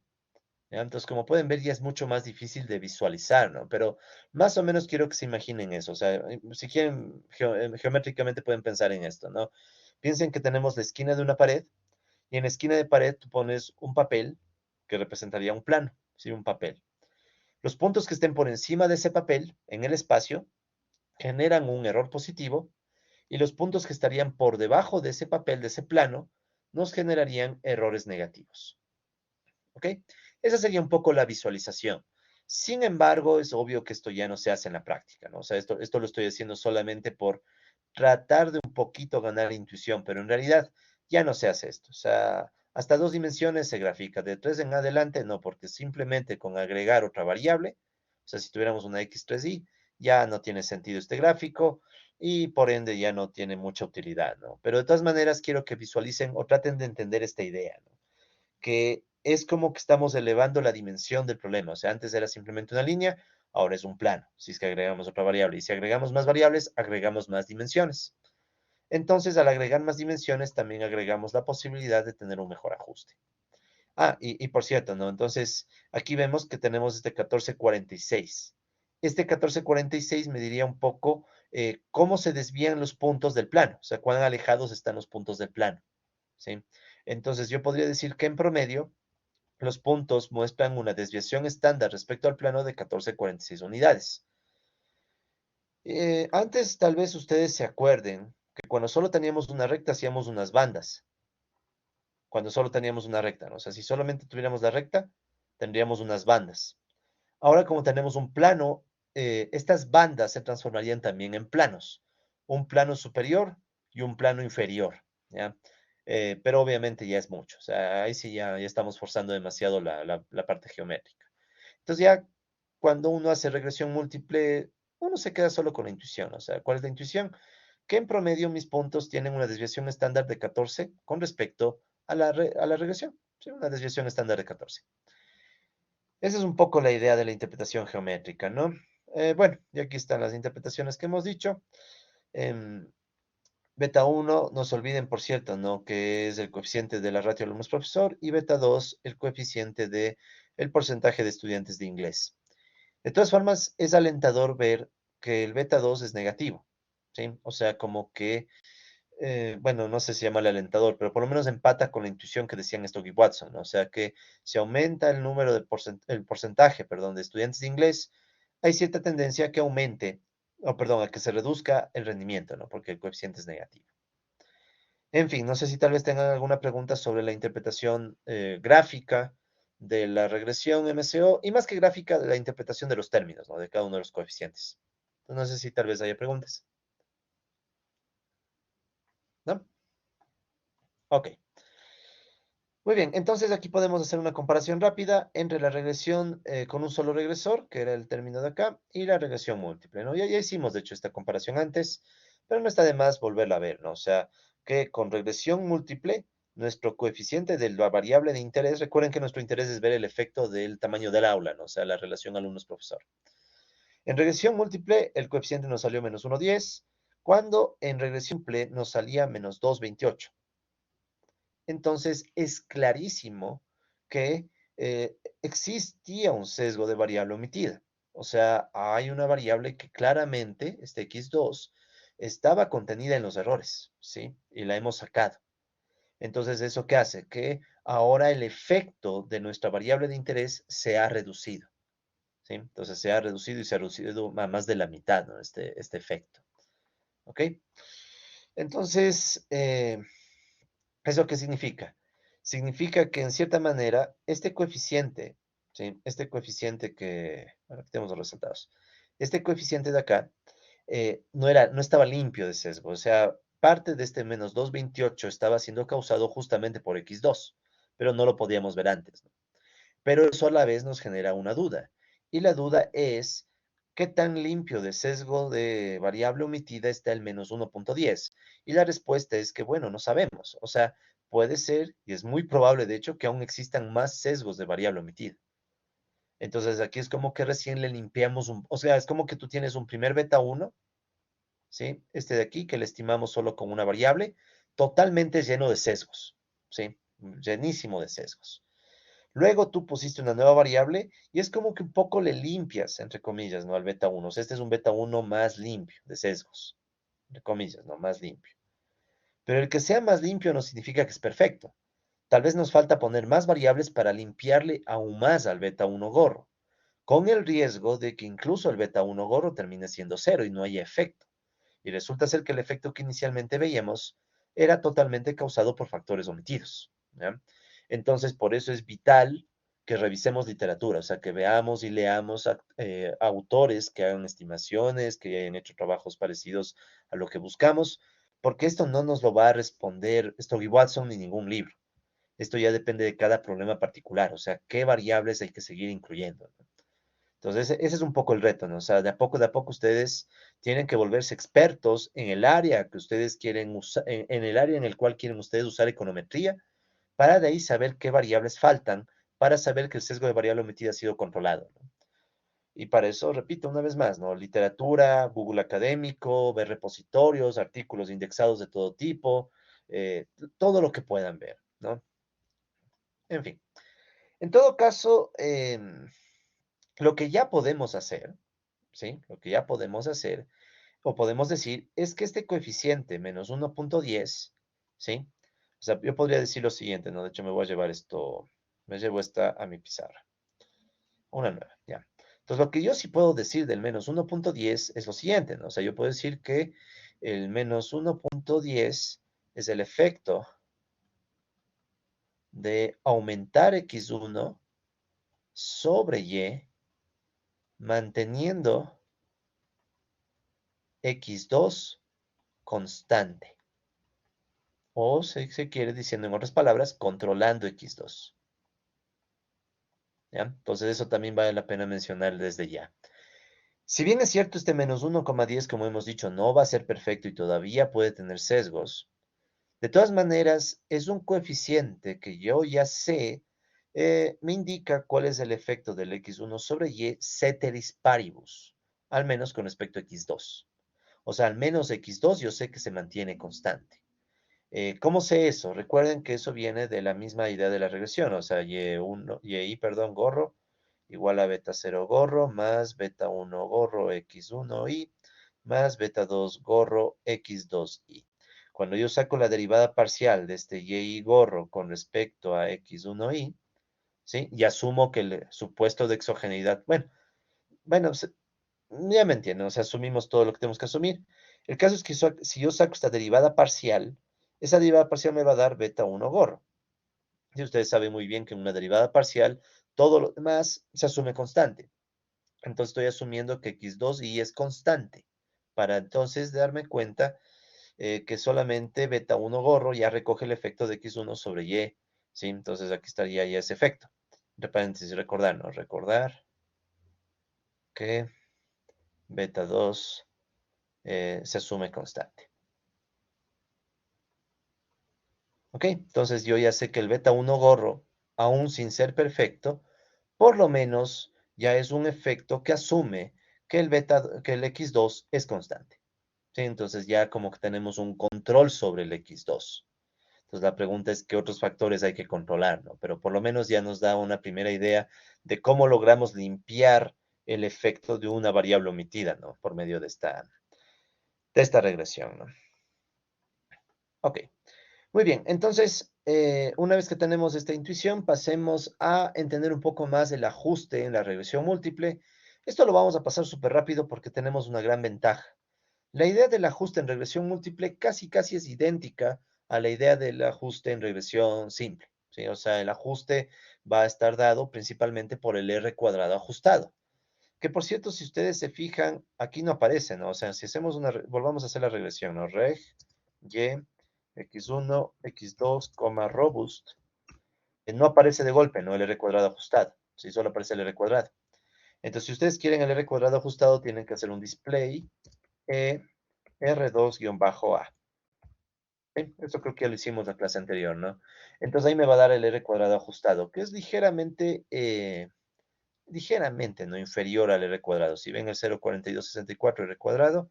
¿Ya? Entonces, como pueden ver, ya es mucho más difícil de visualizar, ¿no? Pero más o menos quiero que se imaginen eso. O sea, si quieren, geométricamente pueden pensar en esto, ¿no? Piensen que tenemos la esquina de una pared y en la esquina de pared tú pones un papel que representaría un plano, ¿sí? Un papel. Los puntos que estén por encima de ese papel, en el espacio, generan un error positivo y los puntos que estarían por debajo de ese papel, de ese plano, nos generarían errores negativos. ¿Ok? Esa sería un poco la visualización. Sin embargo, es obvio que esto ya no se hace en la práctica, ¿no? O sea, esto lo estoy haciendo solamente por tratar de un poquito ganar intuición, pero en realidad ya no se hace esto. O sea, hasta 2 dimensiones se grafica, de 3 en adelante no, porque simplemente con agregar otra variable, o sea, si tuviéramos una x3y, ya no tiene sentido este gráfico y por ende ya no tiene mucha utilidad, ¿no? Pero de todas maneras quiero que visualicen o traten de entender esta idea, ¿no? Que es como que estamos elevando la dimensión del problema. O sea, antes era simplemente una línea, ahora es un plano, si es que agregamos otra variable. Y si agregamos más variables, agregamos más dimensiones. Entonces, al agregar más dimensiones, también agregamos la posibilidad de tener un mejor ajuste. Ah, y por cierto, ¿no? Entonces, aquí vemos que tenemos este 1446. Este 1446 me diría un poco cómo se desvían los puntos del plano, o sea, cuán alejados están los puntos del plano, ¿sí? Entonces, yo podría decir que en promedio, los puntos muestran una desviación estándar respecto al plano de 1446 unidades. Antes, tal vez ustedes se acuerden que cuando solo teníamos una recta, hacíamos unas bandas. Cuando solo teníamos una recta, ¿no? O sea, si solamente tuviéramos la recta, tendríamos unas bandas. Ahora, como tenemos un plano, estas bandas se transformarían también en planos. Un plano superior y un plano inferior, ¿ya? Pero obviamente ya es mucho. O sea, ahí sí ya estamos forzando demasiado la parte geométrica. Entonces ya cuando uno hace regresión múltiple, uno se queda solo con la intuición. O sea, ¿cuál es la intuición? Que en promedio mis puntos tienen una desviación estándar de 14 con respecto a la regresión. Sí, una desviación estándar de 14. Esa es un poco la idea de la interpretación geométrica, ¿no? Bueno, y aquí están las interpretaciones que hemos dicho. Em, beta 1, no se olviden, por cierto, ¿no? Que es el coeficiente de la ratio alumnos-profesor y beta 2, el coeficiente de el porcentaje de estudiantes de inglés. De todas formas, es alentador ver que el beta 2 es negativo, ¿sí? O sea, como que, bueno, no sé si llama el alentador, pero por lo menos empata con la intuición que decían Stock y Watson, ¿no? O sea, que si aumenta el número de el porcentaje, perdón, de estudiantes de inglés, hay cierta tendencia a que aumente, o perdón, a que se reduzca el rendimiento, ¿no? Porque el coeficiente es negativo. En fin, no sé si tal vez tengan alguna pregunta sobre la interpretación gráfica de la regresión MCO y más que gráfica, de la interpretación de los términos, ¿no? De cada uno de los coeficientes. No sé si tal vez haya preguntas. ¿No? Ok. Muy bien, entonces aquí podemos hacer una comparación rápida entre la regresión con un solo regresor, que era el término de acá, y la regresión múltiple, ¿no? Ya hicimos, de hecho, esta comparación antes, pero no está de más volverla a ver, ¿no? O sea, que con regresión múltiple, nuestro coeficiente de la variable de interés, recuerden que nuestro interés es ver el efecto del tamaño del aula, ¿no? O sea, la relación alumnos-profesor. En regresión múltiple, el coeficiente nos salió menos 1,10, cuando en regresión simple nos salía menos 2,28. Entonces es clarísimo que existía un sesgo de variable omitida. O sea, hay una variable que claramente, este x2, estaba contenida en los errores, ¿sí? Y la hemos sacado. Entonces, ¿eso qué hace? Que ahora el efecto de nuestra variable de interés se ha reducido, ¿sí? Entonces se ha reducido y se ha reducido a más de la mitad, ¿no? Este efecto, ¿ok? Entonces, ¿eso qué significa? Significa que en cierta manera este coeficiente, ¿sí? Este coeficiente que, bueno, aquí tenemos los resultados. Este coeficiente de acá no estaba limpio de sesgo, o sea, parte de este menos 2,28 estaba siendo causado justamente por x2, pero no lo podíamos ver antes, ¿no? Pero eso a la vez nos genera una duda, y la duda es, ¿qué tan limpio de sesgo de variable omitida está el menos 1,10? Y la respuesta es que, bueno, no sabemos. O sea, puede ser, y es muy probable, de hecho, que aún existan más sesgos de variable omitida. Entonces, aquí es como que recién le limpiamos o sea, es como que tú tienes un primer beta 1, ¿sí? Este de aquí, que le estimamos solo con una variable, totalmente lleno de sesgos, ¿sí? Llenísimo de sesgos. Luego tú pusiste una nueva variable y es como que un poco le limpias, entre comillas, ¿no? Al beta 1. O sea, este es un beta 1 más limpio de sesgos, entre comillas, ¿no? Más limpio. Pero el que sea más limpio no significa que es perfecto. Tal vez nos falta poner más variables para limpiarle aún más al beta 1 gorro, con el riesgo de que incluso el beta 1 gorro termine siendo cero y no haya efecto. Y resulta ser que el efecto que inicialmente veíamos era totalmente causado por factores omitidos, ¿ya? Entonces, por eso es vital que revisemos literatura, o sea, que veamos y leamos autores que hagan estimaciones, que hayan hecho trabajos parecidos a lo que buscamos, porque esto no nos lo va a responder Stoggy Watson ni ningún libro. Esto ya depende de cada problema particular, o sea, qué variables hay que seguir incluyendo, ¿no? Entonces, ese es un poco el reto, ¿no? O sea, de a poco ustedes tienen que volverse expertos en el área que ustedes quieren usar, en el área en el cual quieren ustedes usar econometría, para de ahí saber qué variables faltan, para saber que el sesgo de variable omitida ha sido controlado, ¿no? Y para eso, repito una vez más, ¿no? Literatura, Google académico, ver repositorios, artículos indexados de todo tipo, todo lo que puedan ver, ¿no? En fin, en todo caso, lo que ya podemos hacer, ¿sí? Lo que ya podemos hacer, o podemos decir, es que este coeficiente menos 1,10, ¿sí? O sea, yo podría decir lo siguiente, ¿no? De hecho, me voy a llevar esto, me llevo esta a mi pizarra. Una nueva, ya. Entonces, lo que yo sí puedo decir del menos 1,10 es lo siguiente, ¿no? O sea, yo puedo decir que el menos 1,10 es el efecto de aumentar x1 sobre y, manteniendo x2 constante. O se quiere diciendo en otras palabras, controlando x2. ¿Ya? Entonces eso también vale la pena mencionar desde ya. Si bien es cierto, este menos 1,10, como hemos dicho, no va a ser perfecto y todavía puede tener sesgos, de todas maneras, es un coeficiente que yo ya sé, me indica cuál es el efecto del x1 sobre y ceteris paribus, al menos con respecto a x2. O sea, al menos x2 yo sé que se mantiene constante. ¿Cómo sé eso? Recuerden que eso viene de la misma idea de la regresión, o sea, y1, y perdón, gorro, igual a beta 0 gorro más beta 1 gorro x1y más beta 2 gorro x2y. Cuando yo saco la derivada parcial de este y gorro con respecto a x1y, ¿sí? Y asumo que el supuesto de exogeneidad, bueno, ya me entienden, o sea, asumimos todo lo que tenemos que asumir. El caso es que si yo saco esta derivada parcial, esa derivada parcial me va a dar beta 1 gorro. Y ustedes saben muy bien que en una derivada parcial, todo lo demás se asume constante. Entonces estoy asumiendo que x2y es constante, para entonces darme cuenta que solamente beta 1 gorro ya recoge el efecto de x1 sobre y, ¿sí? Entonces aquí estaría ya ese efecto. Entre paréntesis, recordar, ¿no? Recordar que beta 2 se asume constante. ¿Ok? Entonces yo ya sé que el beta 1 gorro, aún sin ser perfecto, por lo menos ya es un efecto que asume que el x2 es constante. ¿Sí? Entonces ya como que tenemos un control sobre el x2. Entonces la pregunta es qué otros factores hay que controlar, ¿no? Pero por lo menos ya nos da una primera idea de cómo logramos limpiar el efecto de una variable omitida, ¿no? Por medio de esta regresión, ¿no? Ok. Muy bien, entonces, una vez que tenemos esta intuición, pasemos a entender un poco más el ajuste en la regresión múltiple. Esto lo vamos a pasar súper rápido porque tenemos una gran ventaja. La idea del ajuste en regresión múltiple casi casi es idéntica a la idea del ajuste en regresión simple, ¿sí? O sea, el ajuste va a estar dado principalmente por el R cuadrado ajustado. Que por cierto, si ustedes se fijan, aquí no aparece, ¿no? O sea, si hacemos volvamos a hacer la regresión, ¿no? Reg, Y, x1, x2, robust, no aparece de golpe, ¿no? El R cuadrado ajustado, ¿sí? Solo aparece el R cuadrado. Entonces, si ustedes quieren el R cuadrado ajustado, tienen que hacer un display R2-A. ¿Sí? Eso creo que ya lo hicimos en la clase anterior, ¿no? Entonces ahí me va a dar el R cuadrado ajustado, que es ligeramente, ¿no? Inferior al R cuadrado. Si ven el 0,4264 R cuadrado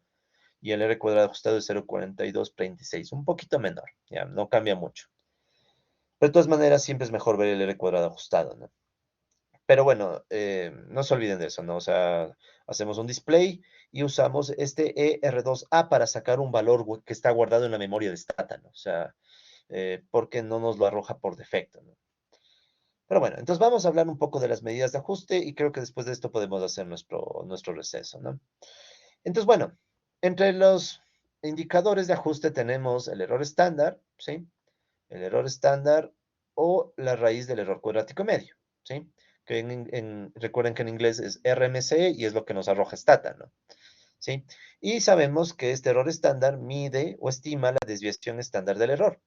y el R cuadrado ajustado es 0,4236, un poquito menor, ya, no cambia mucho. Pero de todas maneras, siempre es mejor ver el R cuadrado ajustado, ¿no? Pero bueno, no se olviden de eso, ¿no? O sea, hacemos un display y usamos este ER2A para sacar un valor que está guardado en la memoria de Stata, ¿no? O sea, porque no nos lo arroja por defecto, ¿no? Pero bueno, entonces vamos a hablar un poco de las medidas de ajuste y creo que después de esto podemos hacer nuestro receso, ¿no? Entonces, bueno, entre los indicadores de ajuste tenemos el error estándar, ¿sí? El error estándar o la raíz del error cuadrático medio, ¿sí? Que recuerden que en inglés es RMC y es lo que nos arroja Stata, ¿no? ¿Sí? Y sabemos que este error estándar mide o estima la desviación estándar del error,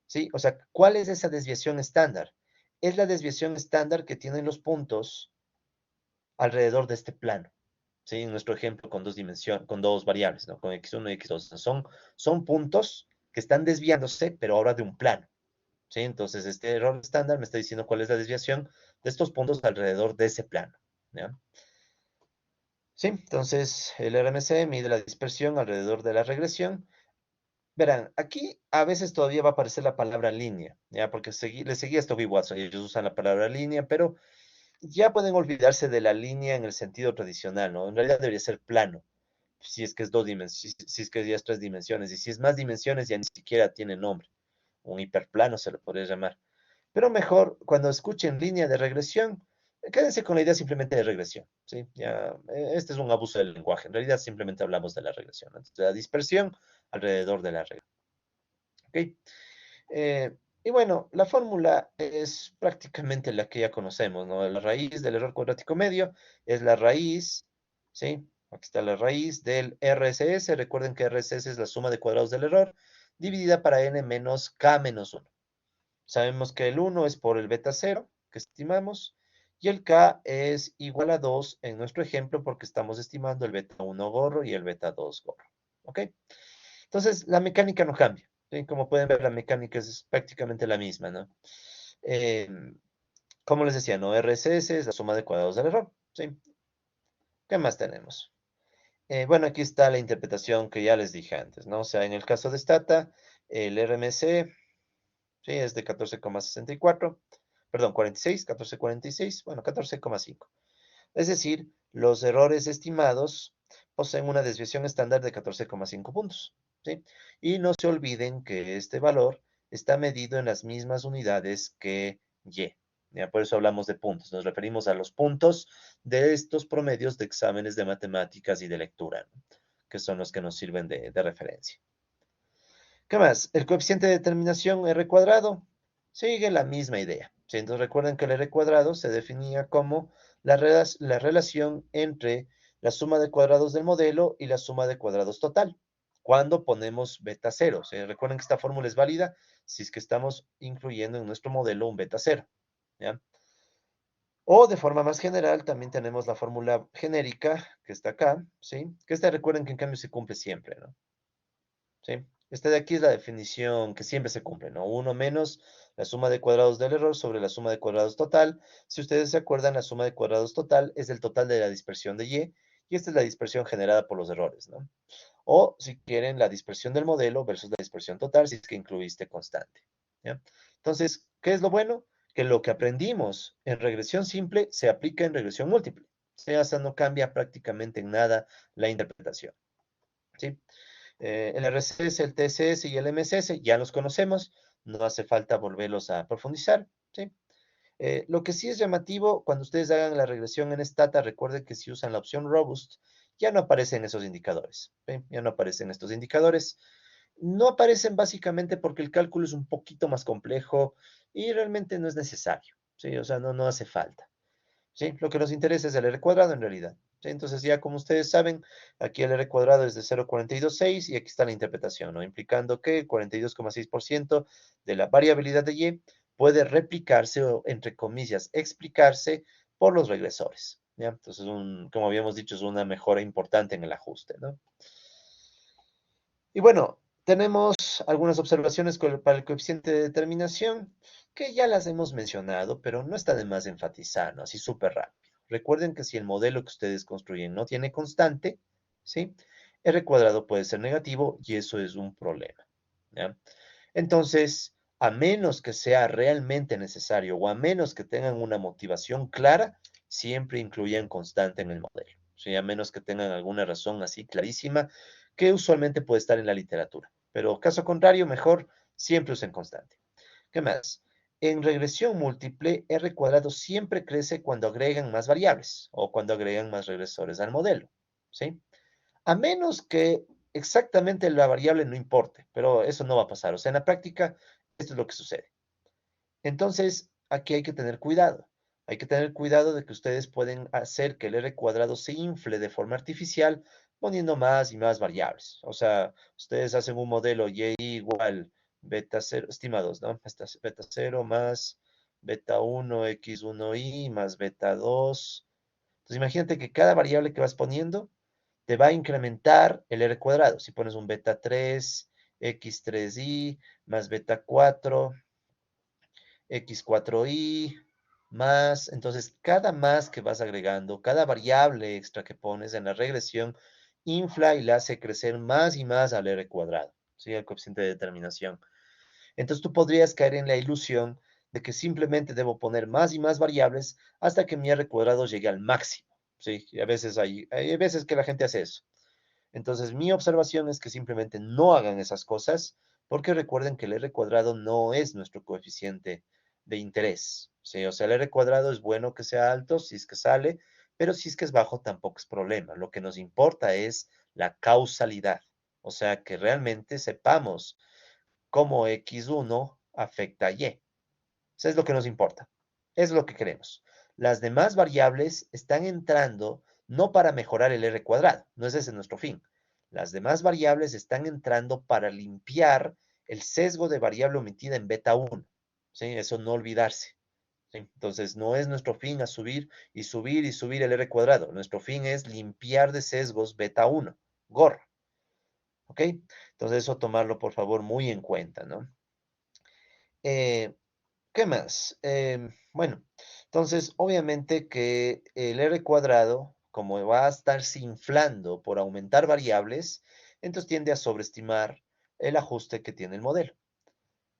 ¿sí? O sea, ¿cuál es esa desviación estándar? Es la desviación estándar que tienen los puntos alrededor de este plano, ¿sí? En nuestro ejemplo con con dos variables, ¿no? Con x1 y x2. Son puntos que están desviándose, pero ahora de un plano, ¿sí? Entonces, este error estándar me está diciendo cuál es la desviación de estos puntos alrededor de ese plano, ¿ya? ¿Sí? Entonces, el RMC mide la dispersión alrededor de la regresión. Verán, aquí a veces todavía va a aparecer la palabra línea, ¿ya? Porque le seguía esto Watson, ellos usan la palabra línea, pero ya pueden olvidarse de la línea en el sentido tradicional, ¿no? En realidad debería ser plano, si es que es dos dimensiones, si es que ya es tres dimensiones, y si es más dimensiones ya ni siquiera tiene nombre. Un hiperplano se lo podría llamar. Pero mejor, cuando escuchen línea de regresión, quédense con la idea simplemente de regresión, ¿sí? Ya, este es un abuso del lenguaje. En realidad simplemente hablamos de la regresión, ¿no? De la dispersión alrededor de la regresión. ¿Ok? Y bueno, la fórmula es prácticamente la que ya conocemos, ¿no? La raíz del error cuadrático medio es la raíz, ¿sí? Aquí está la raíz del RSS. Recuerden que RSS es la suma de cuadrados del error, dividida para n menos k menos 1. Sabemos que el 1 es por el beta 0, que estimamos, y el k es igual a 2 en nuestro ejemplo porque estamos estimando el beta 1 gorro y el beta 2 gorro. ¿Ok? Entonces, la mecánica no cambia. ¿Sí? Como pueden ver, la mecánica es prácticamente la misma, ¿no? Eh, como les decía, ¿no? RSS es la suma de cuadrados del error. ¿Sí? ¿Qué más tenemos? Bueno, aquí está la interpretación que ya les dije antes, ¿no? O sea, en el caso de Stata, el RMC, ¿sí? Es de 14,64, perdón, 46, 14,46, bueno, 14,5. Es decir, los errores estimados poseen una desviación estándar de 14,5 puntos, ¿sí? Y no se olviden que este valor está medido en las mismas unidades que Y. Ya, por eso hablamos de puntos. Nos referimos a los puntos de estos promedios de exámenes de matemáticas y de lectura, ¿no? Que son los que nos sirven de referencia. ¿Qué más? El coeficiente de determinación R cuadrado sigue la misma idea. ¿Sí? Entonces recuerden que el R cuadrado se definía como la relación entre la suma de cuadrados del modelo y la suma de cuadrados total, cuando ponemos beta cero. ¿Sí? Recuerden que esta fórmula es válida si es que estamos incluyendo en nuestro modelo un beta cero. ¿Ya? O de forma más general, también tenemos la fórmula genérica que está acá, ¿sí? Que esta recuerden que en cambio se cumple siempre, ¿no? ¿Sí? Esta de aquí es la definición que siempre se cumple, ¿no? Uno menos la suma de cuadrados del error sobre la suma de cuadrados total. Si ustedes se acuerdan, la suma de cuadrados total es el total de la dispersión de y esta es la dispersión generada por los errores, ¿no? O, si quieren, la dispersión del modelo versus la dispersión total, si es que incluiste constante, ¿ya? Entonces, ¿qué es lo bueno? Que lo que aprendimos en regresión simple se aplica en regresión múltiple. O sea, hasta no cambia prácticamente en nada la interpretación, ¿sí? El RCS, el TSS y el MSS ya los conocemos, no hace falta volverlos a profundizar, ¿sí? Lo que sí es llamativo, cuando ustedes hagan la regresión en Stata, recuerden que si usan la opción Robust, ya no aparecen esos indicadores, ¿sí? Ya no aparecen estos indicadores. No aparecen básicamente porque el cálculo es un poquito más complejo y realmente no es necesario, ¿sí? O sea, no hace falta. ¿Sí? Lo que nos interesa es el R cuadrado en realidad. ¿Sí? Entonces ya como ustedes saben, aquí el R cuadrado es de 0,426 y aquí está la interpretación, ¿no? Implicando que el 42,6% de la variabilidad de Y puede replicarse o, entre comillas, explicarse por los regresores. ¿Ya? Entonces, como habíamos dicho, es una mejora importante en el ajuste, ¿no? Y bueno, tenemos algunas observaciones para el coeficiente de determinación que ya las hemos mencionado, pero no está de más enfatizar, ¿no? Así súper rápido. Recuerden que si el modelo que ustedes construyen no tiene constante, ¿sí? R cuadrado puede ser negativo y eso es un problema, ¿ya? Entonces, a menos que sea realmente necesario o a menos que tengan una motivación clara, siempre incluyan constante en el modelo. ¿Sí? A menos que tengan alguna razón así clarísima, que usualmente puede estar en la literatura. Pero caso contrario, mejor siempre usen constante. ¿Qué más? En regresión múltiple, R cuadrado siempre crece cuando agregan más variables o cuando agregan más regresores al modelo. ¿Sí? A menos que exactamente la variable no importe, pero eso no va a pasar. O sea, en la práctica, esto es lo que sucede. Entonces, aquí hay que tener cuidado. Hay que tener cuidado de que ustedes pueden hacer que el R cuadrado se infle de forma artificial poniendo más y más variables. O sea, ustedes hacen un modelo Y igual beta 0, estimados, ¿no? Beta 0 más beta 1, x1y más beta 2. Entonces, imagínate que cada variable que vas poniendo te va a incrementar el R cuadrado. Si pones un beta 3, x3y más beta 4, x4y más, entonces cada más que vas agregando, cada variable extra que pones en la regresión, infla y la hace crecer más y más al R cuadrado, ¿sí? El coeficiente de determinación. Entonces tú podrías caer en la ilusión de que simplemente debo poner más y más variables hasta que mi R cuadrado llegue al máximo, ¿sí? Y a veces hay veces que la gente hace eso. Entonces, mi observación es que simplemente no hagan esas cosas, porque recuerden que el R cuadrado no es nuestro coeficiente de interés. ¿Sí? O sea, el R cuadrado es bueno que sea alto si es que sale, pero si es que es bajo tampoco es problema. Lo que nos importa es la causalidad. O sea, que realmente sepamos cómo X1 afecta a Y. Eso es lo que nos importa. Es lo que queremos. Las demás variables están entrando no para mejorar el R cuadrado, no es ese nuestro fin. Las demás variables están entrando para limpiar el sesgo de variable omitida en beta 1. ¿Sí? Eso no olvidarse. ¿Sí? Entonces, no es nuestro fin a subir y subir y subir el R cuadrado. Nuestro fin es limpiar de sesgos beta 1. GOR. ¿Ok? Entonces, eso tomarlo por favor muy en cuenta, ¿no? Eh, ¿Qué más? Bueno, entonces obviamente que el R cuadrado, como va a estarse inflando por aumentar variables, entonces tiende a sobreestimar el ajuste que tiene el modelo,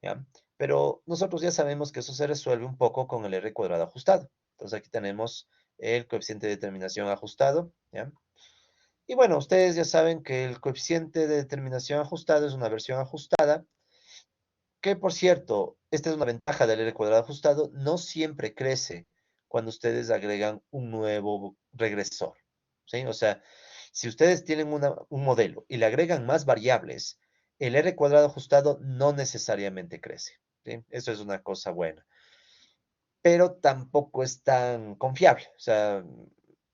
¿ya? Pero nosotros ya sabemos que eso se resuelve un poco con el R cuadrado ajustado. Entonces aquí tenemos el coeficiente de determinación ajustado, ¿ya? Y bueno, ustedes ya saben que el coeficiente de determinación ajustado es una versión ajustada, que por cierto, esta es una ventaja del R cuadrado ajustado, no siempre crece cuando ustedes agregan un nuevo regresor, ¿sí? O sea, si ustedes tienen un modelo y le agregan más variables, el R cuadrado ajustado no necesariamente crece, ¿sí? Eso es una cosa buena, pero tampoco es tan confiable. O sea,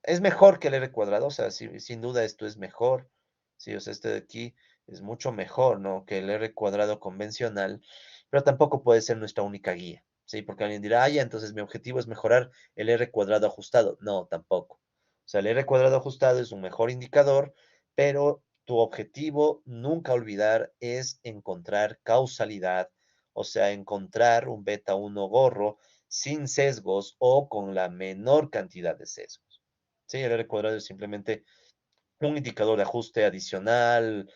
es mejor que el R cuadrado, o sea, sin duda esto es mejor, sí, o sea, este de aquí es mucho mejor, ¿no? Que el R cuadrado convencional, pero tampoco puede ser nuestra única guía, ¿sí? Porque alguien dirá, ah, ya, entonces mi objetivo es mejorar el R cuadrado ajustado. No, tampoco. O sea, el R cuadrado ajustado es un mejor indicador, pero tu objetivo, nunca olvidar, es encontrar causalidad, o sea, encontrar un beta 1 gorro sin sesgos o con la menor cantidad de sesgos. Sí, el R cuadrado es simplemente un indicador de ajuste adicional,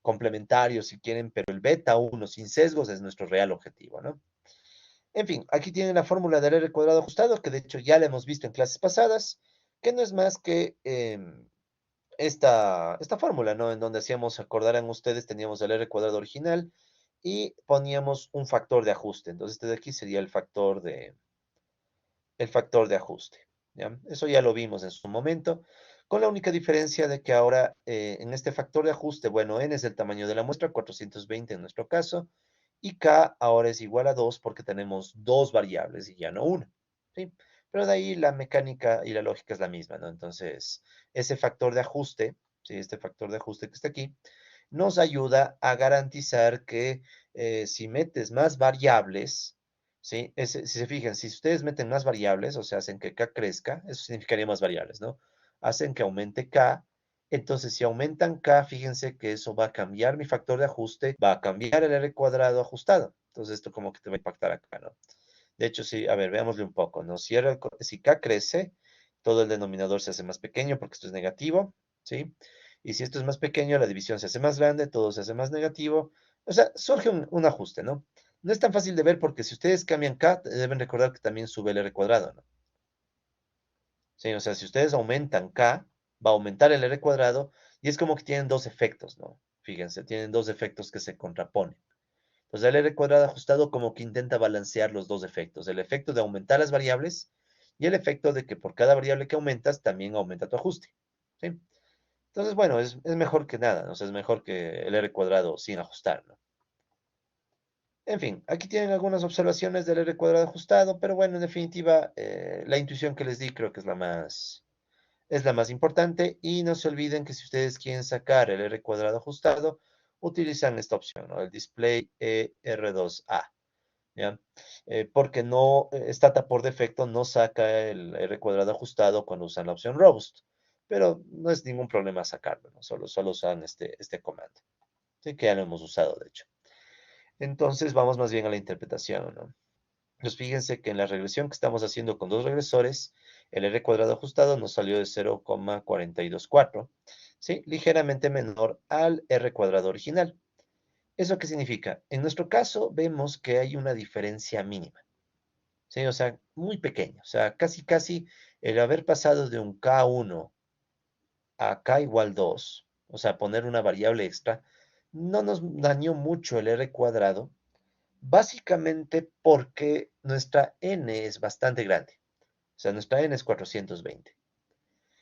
complementario si quieren, pero el beta 1 sin sesgos es nuestro real objetivo, ¿no? En fin, aquí tienen la fórmula del R cuadrado ajustado, que de hecho ya la hemos visto en clases pasadas, que no es más que esta fórmula, ¿no? En donde hacíamos, acordarán ustedes, teníamos el R cuadrado original y poníamos un factor de ajuste. Entonces, este de aquí sería el factor de ajuste, ¿ya? Eso ya lo vimos en su momento, con la única diferencia de que ahora en este factor de ajuste, bueno, n es el tamaño de la muestra, 420 en nuestro caso, y k ahora es igual a 2 porque tenemos dos variables y ya no una, ¿sí? Pero de ahí la mecánica y la lógica es la misma, ¿no? Entonces, ese factor de ajuste, ¿sí? Este factor de ajuste que está aquí, nos ayuda a garantizar que si metes más variables, ¿sí? Si se fijan, si ustedes meten más variables, o sea, hacen que K crezca, eso significaría más variables, ¿no? Hacen que aumente K, entonces si aumentan K, fíjense que eso va a cambiar mi factor de ajuste, va a cambiar el R cuadrado ajustado. Entonces esto como que te va a impactar acá, ¿no? De hecho, sí, a ver, veámosle un poco, ¿no? Si K crece, todo el denominador se hace más pequeño porque esto es negativo, ¿sí? Y si esto es más pequeño, la división se hace más grande, todo se hace más negativo. O sea, surge un ajuste, ¿no? No es tan fácil de ver porque si ustedes cambian K, deben recordar que también sube el R cuadrado, ¿no? Sí, o sea, si ustedes aumentan K, va a aumentar el R cuadrado y es como que tienen dos efectos, ¿no? Fíjense, tienen dos efectos que se contraponen. Entonces el R cuadrado ajustado como que intenta balancear los dos efectos, el efecto de aumentar las variables y el efecto de que por cada variable que aumentas también aumenta tu ajuste, ¿sí? Entonces, bueno, es mejor que nada, ¿no? O sea, es mejor que el R cuadrado sin ajustar, ¿no? En fin, aquí tienen algunas observaciones del R cuadrado ajustado, pero bueno, en definitiva, la intuición que les di creo que es la más importante. Y no se olviden que si ustedes quieren sacar el R cuadrado ajustado, utilizan esta opción, ¿no? El display R2A, ¿ya? Porque no, Stata por defecto no saca el R cuadrado ajustado cuando usan la opción Robust, pero no es ningún problema sacarlo, ¿no? Solo usan este comando, ¿sí? Que ya lo hemos usado, de hecho. Entonces vamos más bien a la interpretación, ¿no? Pues fíjense que en la regresión que estamos haciendo con dos regresores, el R cuadrado ajustado nos salió de 0,424, ¿sí? Ligeramente menor al R cuadrado original. ¿Eso qué significa? En nuestro caso vemos que hay una diferencia mínima, ¿sí? O sea, muy pequeña. O sea, casi casi el haber pasado de un K1 a K igual 2, o sea, poner una variable extra, no nos dañó mucho el R cuadrado, básicamente porque nuestra n es bastante grande. O sea, nuestra n es 420.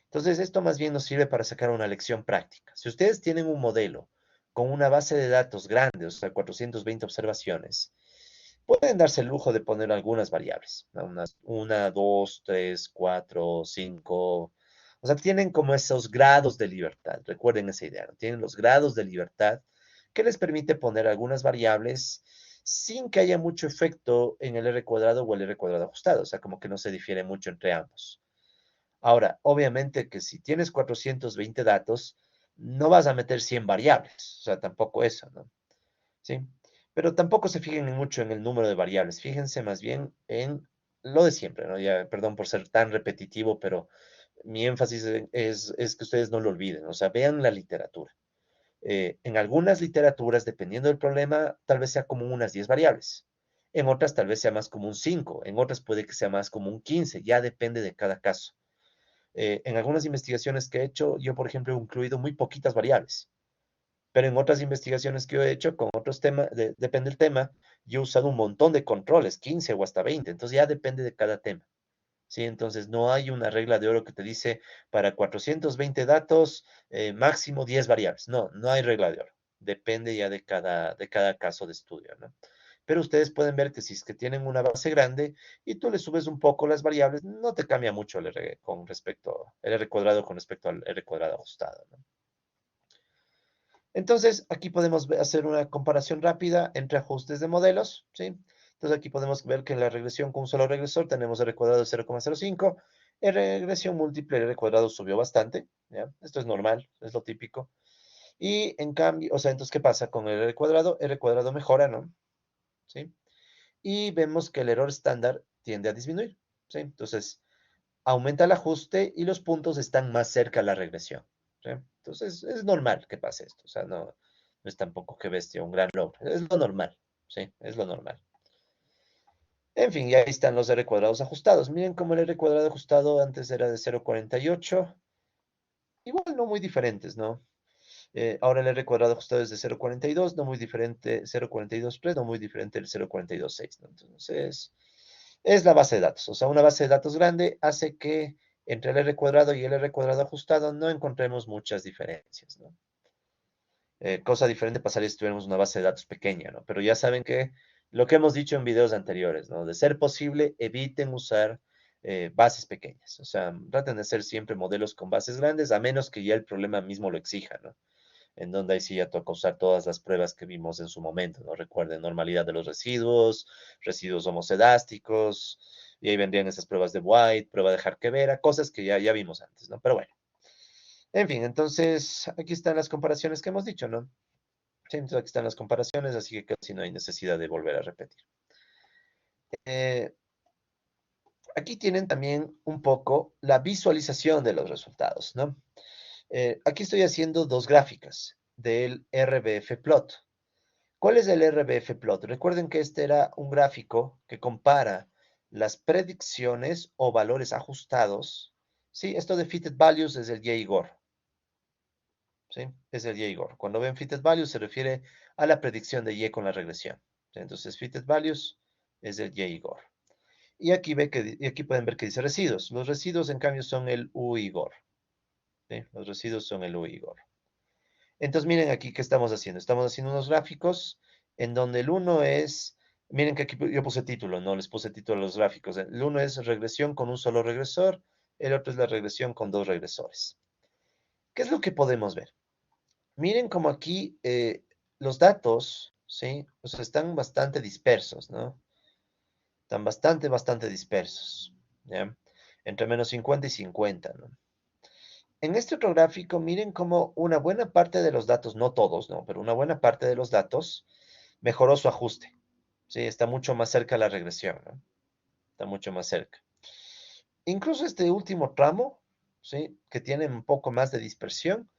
Entonces, esto más bien nos sirve para sacar una lección práctica. Si ustedes tienen un modelo con una base de datos grande, o sea, 420 observaciones, pueden darse el lujo de poner algunas variables, ¿no? Una, dos, tres, cuatro, cinco. O sea, tienen como esos grados de libertad. Recuerden esa idea, ¿no? Tienen los grados de libertad que les permite poner algunas variables sin que haya mucho efecto en el R cuadrado o el R cuadrado ajustado. O sea, como que no se difiere mucho entre ambos. Ahora, obviamente que si tienes 420 datos, no vas a meter 100 variables. O sea, tampoco eso, ¿no? ¿Sí? Pero tampoco se fijen mucho en el número de variables, fíjense más bien en lo de siempre, ¿no? Ya, perdón por ser tan repetitivo, pero mi énfasis es que ustedes no lo olviden, o sea, vean la literatura. En algunas literaturas, dependiendo del problema, tal vez sea como unas 10 variables. En otras tal vez sea más como un 5, en otras puede que sea más como un 15, ya depende de cada caso. En algunas investigaciones que he hecho, yo por ejemplo he incluido muy poquitas variables, pero en otras investigaciones que he hecho con otros temas, depende del tema, yo he usado un montón de controles, 15 o hasta 20, entonces ya depende de cada tema. ¿Sí? Entonces no hay una regla de oro que te dice para 420 datos, máximo 10 variables. No, no hay regla de oro. Depende ya de cada caso de estudio, ¿no? Pero ustedes pueden ver que si es que tienen una base grande y tú le subes un poco las variables, no te cambia mucho el R con respecto, el R cuadrado con respecto al R cuadrado ajustado, ¿no? Entonces, aquí podemos hacer una comparación rápida entre ajustes de modelos, ¿sí? Entonces, aquí podemos ver que en la regresión con un solo regresor tenemos R cuadrado de 0,05. En regresión múltiple, R cuadrado subió bastante, ¿ya? Esto es normal, es lo típico. Y en cambio, o sea, entonces, ¿qué pasa con el R cuadrado? R cuadrado mejora, ¿no? ¿Sí? Y vemos que el error estándar tiende a disminuir, ¿sí? Entonces, aumenta el ajuste y los puntos están más cerca a la regresión, ¿sí? Entonces, es normal que pase esto, o sea, no es tampoco que bestia, un gran logro, es lo normal, ¿sí? Es lo normal. En fin, y ahí están los R cuadrados ajustados. Miren cómo el R cuadrado ajustado antes era de 0,48, igual no muy diferentes, ¿no? Ahora el R cuadrado ajustado es de 0,42, no muy diferente, 0,423, no muy diferente del 0,426, ¿no? Entonces, es la base de datos. O sea, una base de datos grande hace que entre el R cuadrado y el R cuadrado ajustado no encontremos muchas diferencias, ¿no? Cosa diferente pasaría si tuviéramos una base de datos pequeña, ¿no? Pero ya saben que lo que hemos dicho en videos anteriores, ¿no? De ser posible, eviten usar bases pequeñas. O sea, traten de hacer siempre modelos con bases grandes, a menos que ya el problema mismo lo exija, ¿no? En donde ahí sí ya toca usar todas las pruebas que vimos en su momento, ¿no? Recuerden, normalidad de los residuos, residuos homocedásticos, y ahí vendrían esas pruebas de White, prueba de Jarquevera, cosas que ya vimos antes, ¿no? Pero bueno, en fin, entonces aquí están las comparaciones que hemos dicho, ¿no? Sí, entonces aquí están las comparaciones, así que casi no hay necesidad de volver a repetir. Eh, Aquí tienen también un poco la visualización de los resultados, ¿no? Aquí estoy haciendo dos gráficas del RBF plot. ¿Cuál es el RBF plot? Recuerden que este era un gráfico que compara las predicciones o valores ajustados. Sí, esto de fitted values es el Y-Gore. ¿Sí? Es el Y-Gore. Cuando ven fitted values se refiere a la predicción de Y con la regresión. ¿Sí? Entonces, fitted values es el Y-Gore. Y aquí pueden ver que dice residuos. Los residuos, en cambio, son el U-Gore. ¿Sí? Los residuos son el U-Gore. Entonces, miren aquí qué estamos haciendo. Estamos haciendo unos gráficos en donde el uno es, miren que aquí yo puse título, no les puse título a los gráficos. El uno es regresión con un solo regresor, el otro es la regresión con dos regresores. ¿Qué es lo que podemos ver? Miren como aquí los datos, ¿sí? O sea, están bastante dispersos, ¿no? Están bastante dispersos, ¿ya? Entre -50 y 50, ¿no? En este otro gráfico, miren cómo una buena parte de los datos, no todos, ¿no? Pero una buena parte de los datos mejoró su ajuste. Sí, está mucho más cerca de la regresión, ¿no? Está mucho más cerca. Incluso este último tramo, ¿sí? Que tiene un poco más de dispersión,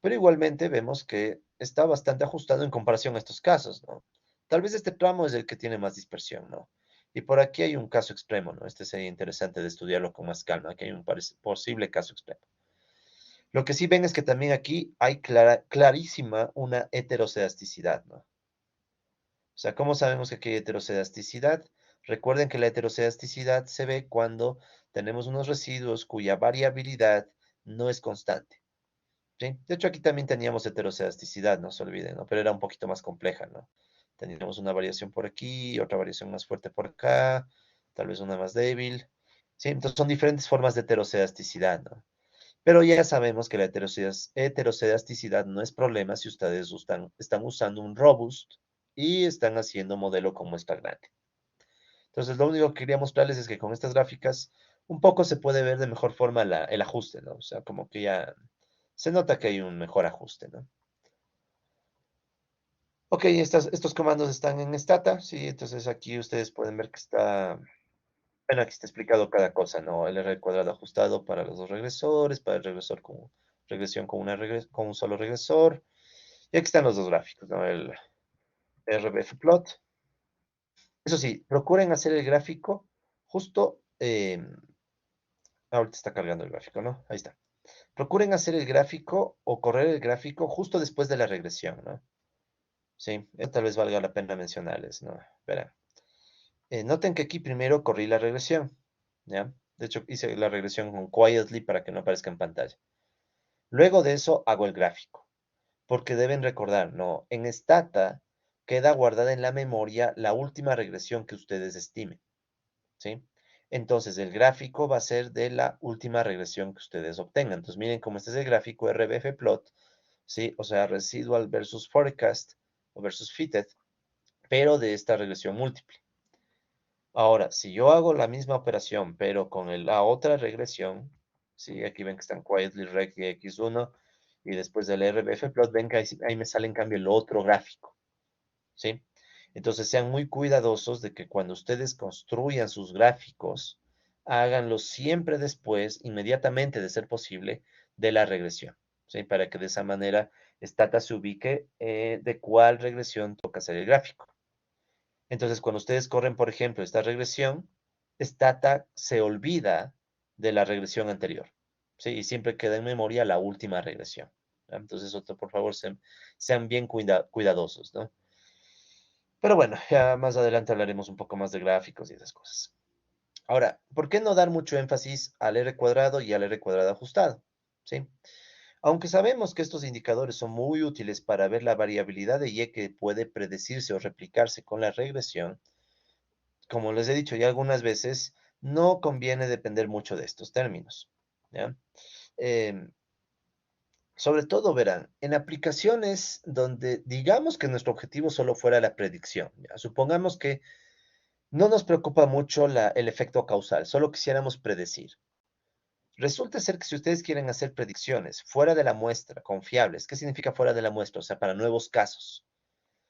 pero igualmente vemos que está bastante ajustado en comparación a estos casos, ¿no? Tal vez este tramo es el que tiene más dispersión, ¿no? Y por aquí hay un caso extremo, ¿no? Este sería interesante de estudiarlo con más calma. Aquí hay un posible caso extremo. Lo que sí ven es que también aquí hay clarísima una heterocedasticidad, ¿no? O sea, ¿cómo sabemos que aquí hay heterocedasticidad? Recuerden que la heterocedasticidad se ve cuando tenemos unos residuos cuya variabilidad no es constante, ¿sí? De hecho, aquí también teníamos heterocedasticidad, no se olviden, ¿no? Pero era un poquito más compleja, ¿no? Teníamos una variación por aquí, otra variación más fuerte por acá, tal vez una más débil, ¿sí? Entonces son diferentes formas de heterocedasticidad, ¿no? Pero ya sabemos que la heterocedasticidad no es problema si ustedes están usando un robust y están haciendo modelo con muestra grande. Entonces, lo único que quería mostrarles es que con estas gráficas un poco se puede ver de mejor forma el ajuste, ¿no? O sea, como que ya se nota que hay un mejor ajuste, ¿no? Ok, estos comandos están en Stata, sí, entonces aquí ustedes pueden ver que está, bueno, aquí está explicado cada cosa, ¿no? El R cuadrado ajustado para los dos regresores, para el regresor con regresión con, con un solo regresor. Y aquí están los dos gráficos, ¿no? El RBF plot. Eso sí, procuren hacer el gráfico justo, ahorita está cargando el gráfico, ¿no? Ahí está. Procuren hacer el gráfico o correr el gráfico justo después de la regresión, ¿no? Sí, tal vez valga la pena mencionarles, ¿no? Verán. Noten que aquí primero corrí la regresión, ¿ya? De hecho, hice la regresión con Quietly para que no aparezca en pantalla. Luego de eso hago el gráfico, porque deben recordar, ¿no? En Stata queda guardada en la memoria la última regresión que ustedes estimen, ¿sí? Entonces, el gráfico va a ser de la última regresión que ustedes obtengan. Entonces, miren cómo este es el gráfico RBF plot, ¿sí? O sea, residual versus forecast o versus fitted, pero de esta regresión múltiple. Ahora, si yo hago la misma operación, pero con la otra regresión, ¿sí? Aquí ven que están quietly rec y x1, y después del RBF plot, ven que ahí me sale en cambio el otro gráfico, ¿sí? Entonces sean muy cuidadosos de que cuando ustedes construyan sus gráficos, háganlos siempre después, inmediatamente de ser posible, de la regresión, ¿sí? Para que de esa manera Stata se ubique de cuál regresión toca hacer el gráfico. Entonces, cuando ustedes corren, por ejemplo, esta regresión, Stata se olvida de la regresión anterior, ¿sí? Y siempre queda en memoria la última regresión, ¿ya? Entonces, por favor, sean bien cuidadosos, ¿no? Pero bueno, ya más adelante hablaremos un poco más de gráficos y esas cosas. Ahora, ¿por qué no dar mucho énfasis al R cuadrado y al R cuadrado ajustado? ¿Sí? Aunque sabemos que estos indicadores son muy útiles para ver la variabilidad de Y que puede predecirse o replicarse con la regresión, como les he dicho ya algunas veces, no conviene depender mucho de estos términos, ¿ya? Em, Sobre todo, verán, en aplicaciones donde digamos que nuestro objetivo solo fuera la predicción, ¿ya? Supongamos que no nos preocupa mucho el efecto causal, solo quisiéramos predecir. Resulta ser que si ustedes quieren hacer predicciones fuera de la muestra, confiables, ¿qué significa fuera de la muestra? O sea, para nuevos casos.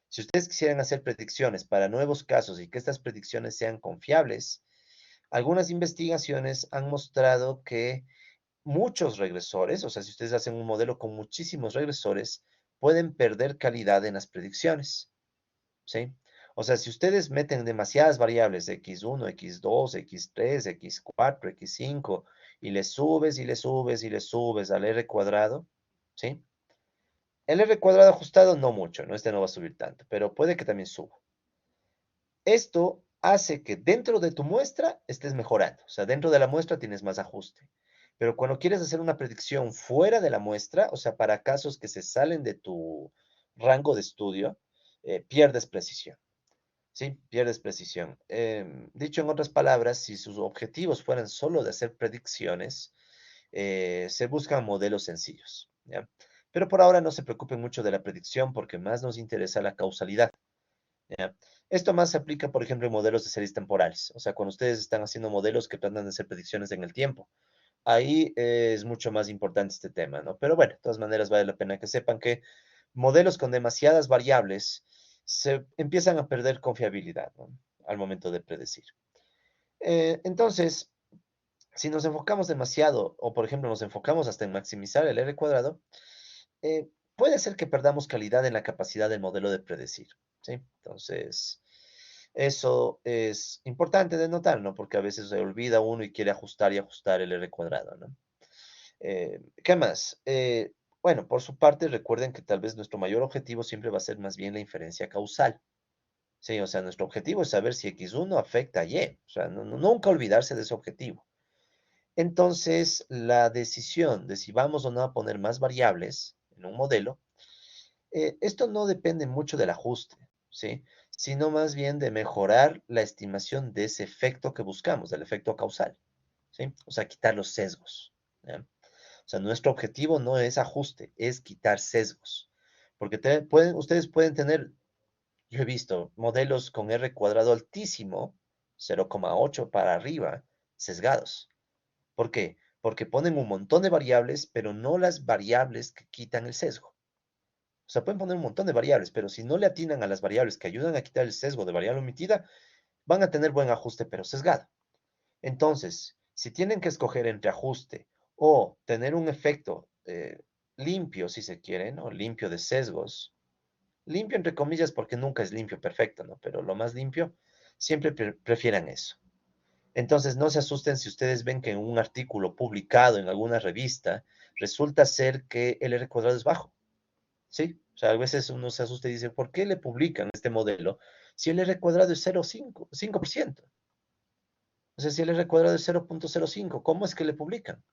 Si ustedes quisieran hacer predicciones para nuevos casos y que estas predicciones sean confiables, algunas investigaciones han mostrado que muchos regresores, o sea, si ustedes hacen un modelo con muchísimos regresores, pueden perder calidad en las predicciones, ¿sí? O sea, si ustedes meten demasiadas variables, x1, x2, x3, x4, x5, y le subes y le subes y le subes al R cuadrado, ¿sí? El R cuadrado ajustado no mucho, ¿no? Este no va a subir tanto, pero puede que también suba. Esto hace que dentro de tu muestra estés mejorando. O sea, dentro de la muestra tienes más ajuste. Pero cuando quieres hacer una predicción fuera de la muestra, o sea, para casos que se salen de tu rango de estudio, pierdes precisión. Sí, pierdes precisión. Dicho en otras palabras, si sus objetivos fueran solo de hacer predicciones, se buscan modelos sencillos, ¿ya? Pero por ahora no se preocupen mucho de la predicción porque más nos interesa la causalidad, ¿ya? Esto más se aplica, por ejemplo, en modelos de series temporales. O sea, cuando ustedes están haciendo modelos que tratan de hacer predicciones en el tiempo. Ahí es mucho más importante este tema, ¿no? Pero bueno, de todas maneras vale la pena que sepan que modelos con demasiadas variables se empiezan a perder confiabilidad, ¿no? Al momento de predecir. Entonces, si nos enfocamos demasiado, o por ejemplo nos enfocamos hasta en maximizar el R cuadrado, puede ser que perdamos calidad en la capacidad del modelo de predecir, ¿sí? Entonces, eso es importante de notar, ¿no? Porque a veces se olvida uno y quiere ajustar y ajustar el R cuadrado, ¿no? ¿Qué más? Bueno, por su parte, recuerden que tal vez nuestro mayor objetivo siempre va a ser más bien la inferencia causal. Sí, o sea, nuestro objetivo es saber si X1 afecta a Y. O sea, nunca olvidarse de ese objetivo. Entonces, la decisión de si vamos o no a poner más variables en un modelo, esto no depende mucho del ajuste, ¿sí? Sino más bien de mejorar la estimación de ese efecto que buscamos, del efecto causal, ¿sí? O sea, quitar los sesgos, ¿ya? O sea, nuestro objetivo no es ajuste, es quitar sesgos. Porque ustedes pueden tener, yo he visto modelos con R cuadrado altísimo, 0,8 para arriba, sesgados. ¿Por qué? Porque ponen un montón de variables, pero no las variables que quitan el sesgo. O sea, pueden poner un montón de variables, pero si no le atinan a las variables que ayudan a quitar el sesgo de variable omitida, van a tener buen ajuste, pero sesgado. Entonces, si tienen que escoger entre ajuste o tener un efecto limpio, si se quiere, ¿no? Limpio de sesgos. Limpio entre comillas porque nunca es limpio perfecto, ¿no? Pero lo más limpio. siempre prefieran eso. Entonces, no se asusten si ustedes ven que en un artículo publicado en alguna revista resulta ser que el R cuadrado es bajo, ¿sí? O sea, a veces uno se asusta y dice, ¿por qué le publican este modelo si el R cuadrado es 0,5, 5%? O sea, si el R cuadrado es 0,05, ¿cómo es que le publican?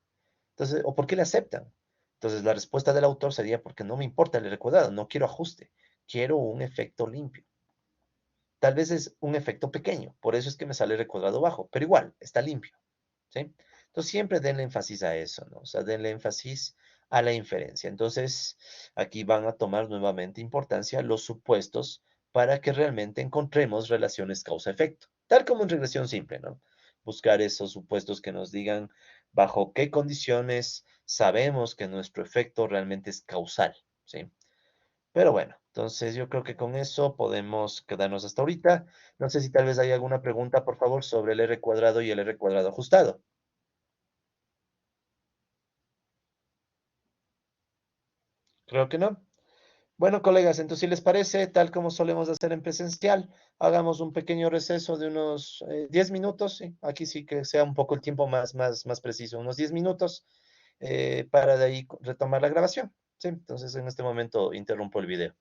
Entonces, ¿o por qué le aceptan? Entonces, la respuesta del autor sería porque no me importa el R cuadrado, no quiero ajuste, quiero un efecto limpio. Tal vez es un efecto pequeño, por eso es que me sale R cuadrado bajo, pero igual, está limpio, ¿sí? Entonces, siempre denle énfasis a eso, ¿no? O sea, denle énfasis a la inferencia. Entonces, aquí van a tomar nuevamente importancia los supuestos para que realmente encontremos relaciones causa-efecto, tal como en regresión simple, ¿no? Buscar esos supuestos que nos digan bajo qué condiciones sabemos que nuestro efecto realmente es causal, ¿sí? Pero bueno, entonces yo creo que con eso podemos quedarnos hasta ahorita. No sé si tal vez hay alguna pregunta, por favor, sobre el R cuadrado y el R cuadrado ajustado. Creo que no. Bueno, colegas, entonces si les parece, tal como solemos hacer en presencial, hagamos un pequeño receso de unos 10 minutos. ¿Sí? Aquí sí que sea un poco el tiempo más preciso, unos 10 minutos para de ahí retomar la grabación. ¿Sí? Entonces en este momento interrumpo el video.